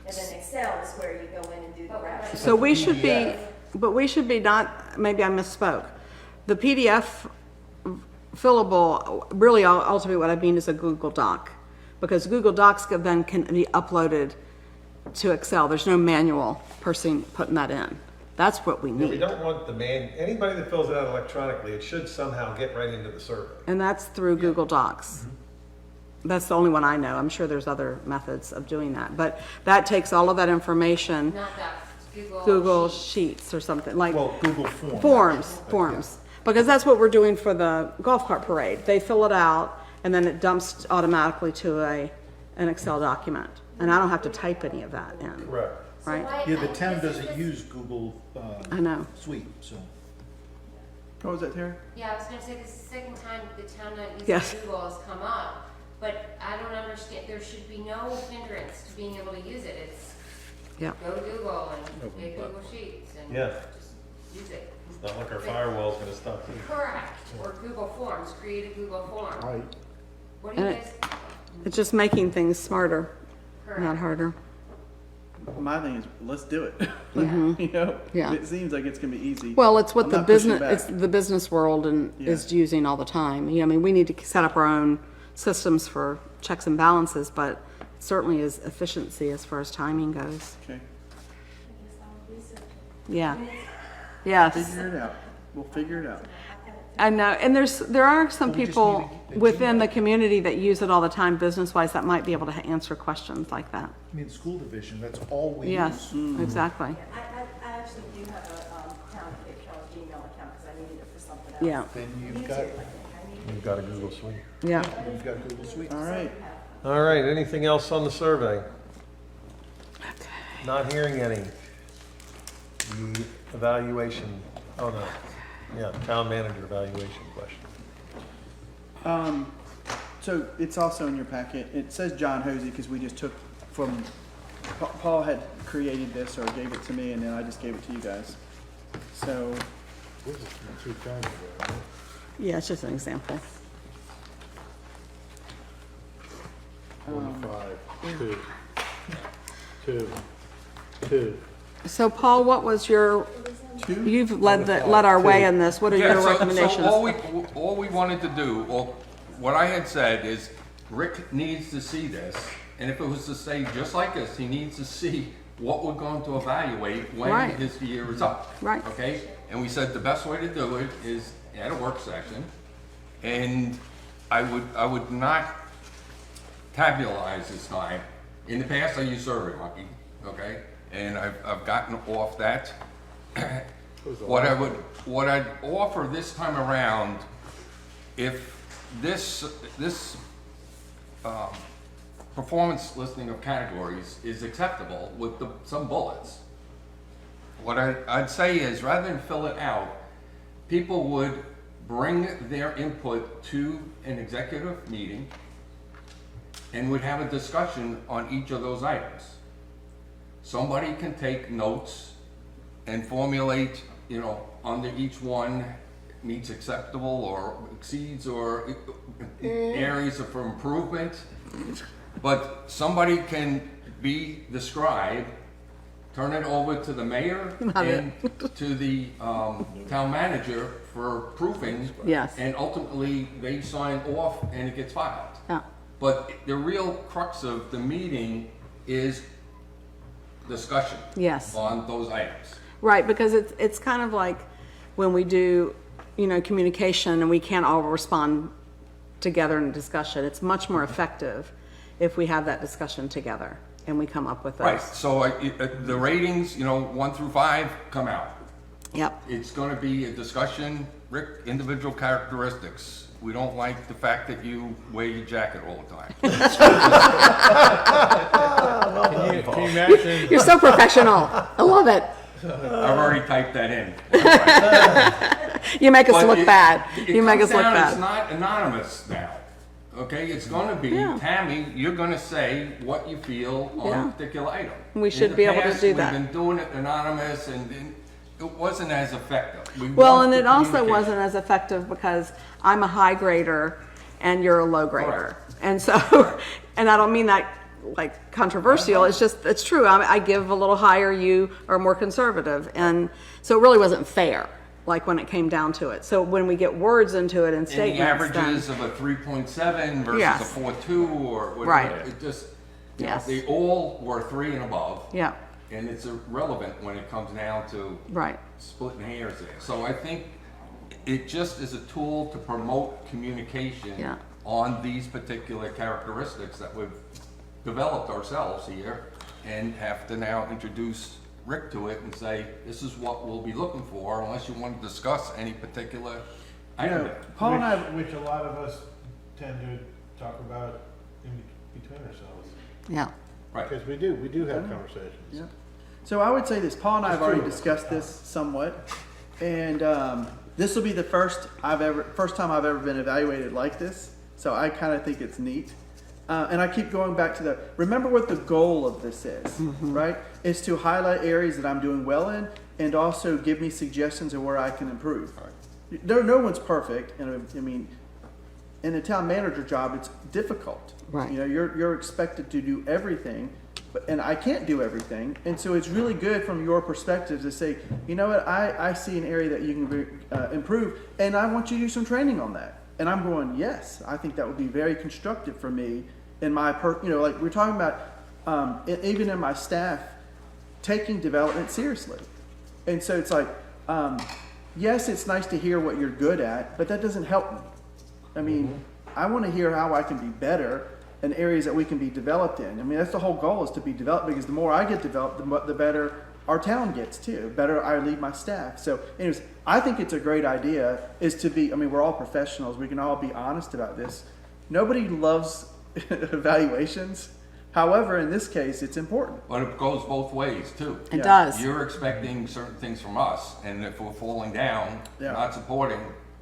S9: And then Excel is where you go in and do the graph.
S3: So we should be not, maybe I misspoke. The PDF fillable, really ultimately what I mean is a Google Doc. Because Google Docs then can be uploaded to Excel. There's no manual person putting that in. That's what we
S1: Yeah, we
S3: need.
S1: don't want anybody that fills it out electronically, it should somehow get right into the survey.
S3: And that's through Google Docs. That's the only one I know. I'm sure there's other methods of doing that. But that takes all of that information,
S7: Not that,
S3: Google Sheets or something, like
S6: Well, Google Forms.
S3: forms. Because that's what we're doing for the golf cart parade. They fill it out and then it dumps automatically to an Excel document. And I don't have to type any of that in,
S1: Correct.
S3: right?
S6: Yeah, the town doesn't use Google
S3: I know.
S6: Suite, so.
S5: What was that, Terry?
S7: Yeah, I was gonna say, this is the second time the town not using
S3: Yes.
S7: Google has come up, but I don't understand, there should be no hindrance to being able to use it. It's
S3: Yeah.
S7: go to Google and get Google Sheets and
S1: Yeah.
S7: just use it.
S1: It's not like our firewall's gonna stop you.
S7: Correct, or Google Forms, create a Google form.
S4: Right.
S7: What do you
S3: And
S7: guys?
S3: It's just making things smarter, not
S7: Correct.
S3: harder.
S5: My thing is, let's do it. You know,
S3: Yeah.
S5: it seems like it's gonna be easy.
S3: Well, it's what
S5: I'm
S3: the
S5: not pushing
S3: business,
S5: back.
S3: it's the business world and is
S5: Yeah.
S3: using all the time. You know, I mean, we need to set up our own systems for checks and balances, but certainly is efficiency as far as timing goes.
S5: Okay,
S3: Yeah. Yes.
S5: figure it out. We'll figure it out.
S3: I know, and there are some
S6: Well, we just
S3: people
S6: need a
S3: within the
S6: Gmail.
S3: community that use it all the time, business-wise, that might be able to answer questions like that.
S6: I mean, school division, that's all we
S3: Yes,
S6: use.
S3: exactly.
S9: I actually do have a town of Cape Charles Gmail account because I needed it for something else.
S3: Yeah,
S6: Then
S9: Me
S6: you've
S9: too,
S6: got,
S9: I think. I need
S1: You've got a Google Suite.
S3: yeah.
S6: you've got Google Suite.
S5: All right.
S1: All right, anything else on the survey? Not hearing any. The evaluation, oh no, yeah, town manager evaluation question.
S5: So it's also in your packet. It says John Hosey because we just took from, Paul had created this or gave it to me and then I just gave it to you guys. So,
S4: This is from 2 times ago, right?
S3: Yeah, it's just an example.
S4: 45, 2, 2.
S3: So Paul, what was your,
S5: two?
S3: you've led our way in this. What are
S2: Yeah,
S3: your
S2: so
S3: recommendations?
S2: all we wanted to do, or what I had said is, Rick needs to see this, and if it was to say just like this, he needs to see what we're going to evaluate when
S3: Right.
S2: his year is up.
S3: Right.
S2: Okay? And we said the best way to do it is at a work session, and I would not tabularize this time. In the past, I used SurveyMonkey, okay? And I've gotten off that. What I'd offer this time around, if this performance listing of categories is acceptable with some bullets, what I'd say is, rather than fill it out, people would bring their input to an executive meeting and would have a discussion on each of those items. Somebody can take notes and formulate, under each one meets acceptable or exceeds or areas for improvement. But somebody can be the scribe, turn it over to the mayor and to the town manager for proofing.
S3: Yes.
S2: And ultimately, they sign off and it gets filed.
S3: Yeah.
S2: But the real crux of the meeting is discussion.
S3: Yes.
S2: On those items.
S3: Right, because it's kind of like when we do, communication and we can't all respond together in a discussion. It's much more effective if we have that discussion together and we come up with those.
S2: Right, so the ratings, 1 through 5 come out.
S3: Yep,
S2: It's gonna be a discussion, Rick, individual characteristics. We don't like the fact that you wear your jacket all the time.
S4: Can you imagine?
S3: you're so professional. I love it.
S2: I've already typed that in.
S3: You make us
S2: But
S3: look
S2: it-
S3: bad.
S2: it
S3: You make
S2: comes
S3: us look
S2: down, It's
S3: bad.
S2: not anonymous now, okay? It's gonna be,
S3: Yeah.
S2: Tammy, you're gonna say what you feel on
S3: Yeah.
S2: a particular item.
S3: We
S2: In
S3: should
S2: the
S3: be able to
S2: past,
S3: do that.
S2: We've been doing it anonymous and it wasn't as effective. We
S3: Well,
S2: want
S3: and
S2: the
S3: it also
S2: communication.
S3: wasn't as effective because I'm a high grader and you're a low grader. And so, and I don't mean that like controversial, it's just, it's true. I give a little higher, you are more conservative. And so it really wasn't fair, like when it came down to it. So when we get words into it and
S2: And the
S3: statements, then,
S2: averages of a 3.7 versus
S3: Yes.
S2: a 4.2 or whatever.
S3: Right.
S2: It just,
S3: Yes.
S2: they all were 3 and above.
S3: yeah,
S2: And it's irrelevant when it comes down to
S3: right.
S2: splitting hairs there. So I think it just is a tool to promote communication
S3: Yeah.
S2: on these particular characteristics that we've developed ourselves here and have to now introduce Rick to it and say, this is what we'll be looking for unless you want to discuss any particular item.
S5: Paul and I,
S4: Which a lot of us tend to talk about in between ourselves.
S3: Yeah,
S2: Right.
S4: Because we do have conversations.
S5: yeah. So I would say this, Paul and I have already discussed this somewhat, and this will be the first time I've ever been evaluated like this. So I kind of think it's neat, and I keep going back to remember what the goal of this is, right? Is to highlight areas that I'm doing well in and also give me suggestions of where I can improve. No one's perfect, and I mean, in a town manager job, it's difficult.
S3: Right.
S5: You know, you're expected to do everything, and I can't do everything. And so it's really good from your perspective to say, you know what, I see an area that you can improve, and I want you to do some training on that. And I'm going, yes, I think that would be very constructive for me in my, like we're talking about, even in my staff, taking development seriously. And so it's like, yes, it's nice to hear what you're good at, but that doesn't help me. I mean, I want to hear how I can be better in areas that we can be developed in. I mean, that's the whole goal, is to be developed, because the more I get developed, the better our town gets too. The better I lead my staff. So anyways, I think it's a great idea is to be, I mean, we're all professionals. We can all be honest about this. Nobody loves evaluations. However, in this case, it's important.
S2: But it goes both ways too.
S3: It
S5: Yeah.
S3: does.
S2: You're expecting certain things from us, and if we're falling down,
S5: Yeah.
S2: not supporting,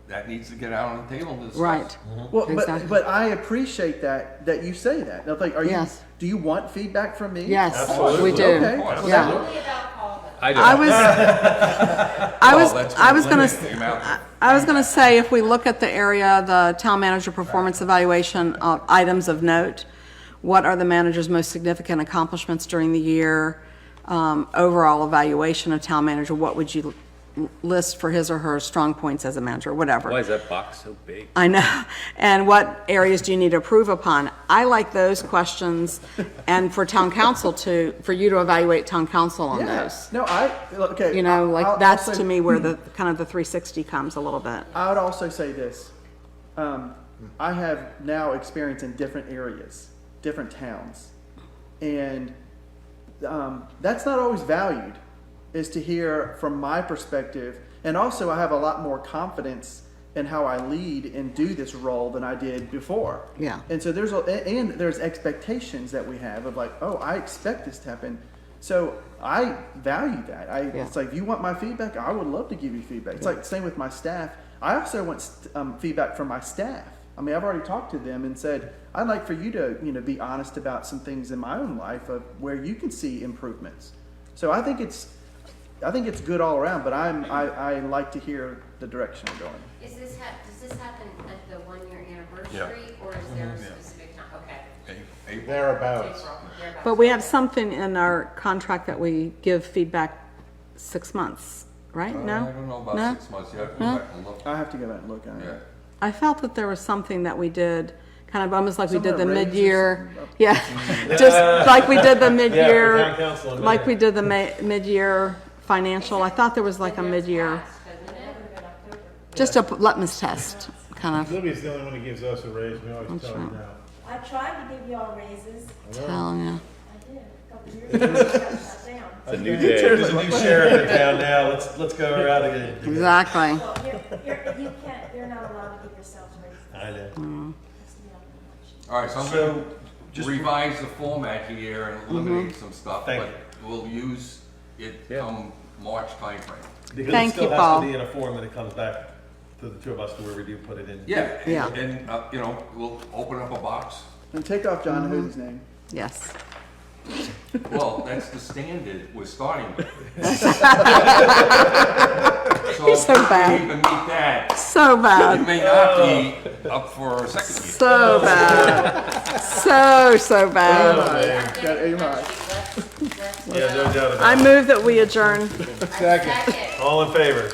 S2: that needs to get out on the table and discuss.
S3: Right.
S5: Well,
S3: Exactly.
S5: but I appreciate that you say that. Now, like,
S3: Yes.
S5: do you want feedback from me?
S3: Yes,
S1: Absolutely.
S3: we do.
S5: Okay.
S2: Well,
S3: Yeah.
S7: Only about Paul though.
S8: I do.
S3: I was,
S2: Well, that's
S3: I was gonna,
S2: limit the amount of-
S3: I was gonna say, if we look at the area, the town manager performance evaluation items of note, what are the manager's most significant accomplishments during the year? Overall evaluation of town manager, what would you list for his or her strong points as a manager, whatever.
S8: Why is that box so big?
S3: I know. And what areas do you need to improve upon? I like those questions, and for town council for you to evaluate town council on
S5: Yeah.
S3: those.
S5: No, okay.
S3: You know,
S5: I'll
S3: like, that's
S5: also-
S3: to me where the, kind of the 360 comes a little bit.
S5: I would also say this. I have now experience in different areas, different towns. And that's not always valued, is to hear from my perspective. And also, I have a lot more confidence in how I lead and do this role than I did before.
S3: Yeah.
S5: And so there's expectations that we have of like, oh, I expect this to happen. So I value that.
S3: Yeah.
S5: It's like, you want my feedback? I would love to give you feedback. It's like the same with my staff. I also want feedback from my staff. I mean, I've already talked to them and said, I'd like for you to, be honest about some things in my own life of where you can see improvements. So I think it's good all around, but I like to hear the direction I'm going.
S7: Does this happen at the 1 year anniversary, or is there a specific time? Okay.
S2: April.
S4: Thereabouts.
S7: April, thereabouts.
S3: But we have something in our contract that we give feedback 6 months, right? No?
S2: I don't know about
S3: No?
S2: 6 months. You have to go
S3: No?
S2: back and look.
S5: I have to go back and look at
S2: Yeah.
S5: it.
S3: I felt that there was something that we did, kind of almost like we
S5: Some
S3: did
S5: of
S3: the
S5: the raises
S3: mid-year.
S5: and-
S3: Yeah, just like we did the mid-year,
S1: town council and
S3: like we
S1: mayor.
S3: did the mid-year financial. I thought there was like a
S7: And that's
S3: mid-year,
S7: passed, doesn't it?
S3: just a litmus test, kind of
S4: Libby's the only one who gives us a raise, we always tell her
S3: right.
S4: no.
S9: I tried to give y'all raises.
S3: telling you.
S9: I did, a couple years ago, I got shut down.
S8: It's a new day.
S1: There's a new sheriff in town now, let's go around again.
S3: Exactly.
S9: Well, you're not allowed to give yourselves raises.
S1: I know.
S9: That's the obligation.
S2: All right, so I'm
S1: So,
S2: gonna
S1: just-
S2: revise the format here and eliminate some stuff,
S1: Thank
S2: but we'll use it
S8: Yeah.
S2: come March timeframe.
S1: Because it
S3: Thank
S1: still
S3: you,
S1: has
S3: Paul.
S1: to be in a form that it comes back to the two of us to where we do put it in.
S2: Yeah.
S3: Yeah.
S2: And, we'll open up a box.
S5: And take off John Hosey's name.
S3: Yes.
S2: Well, that's the standard we're starting with.
S3: He's so bad.
S2: If we even meet that,
S3: So
S2: it
S3: bad.
S2: may not be up for a second year.
S3: So bad. So bad.
S5: Got A-minus.
S1: Yeah, no doubt about
S3: I
S1: it.
S3: move that we adjourn.
S7: Second.
S1: All in favor?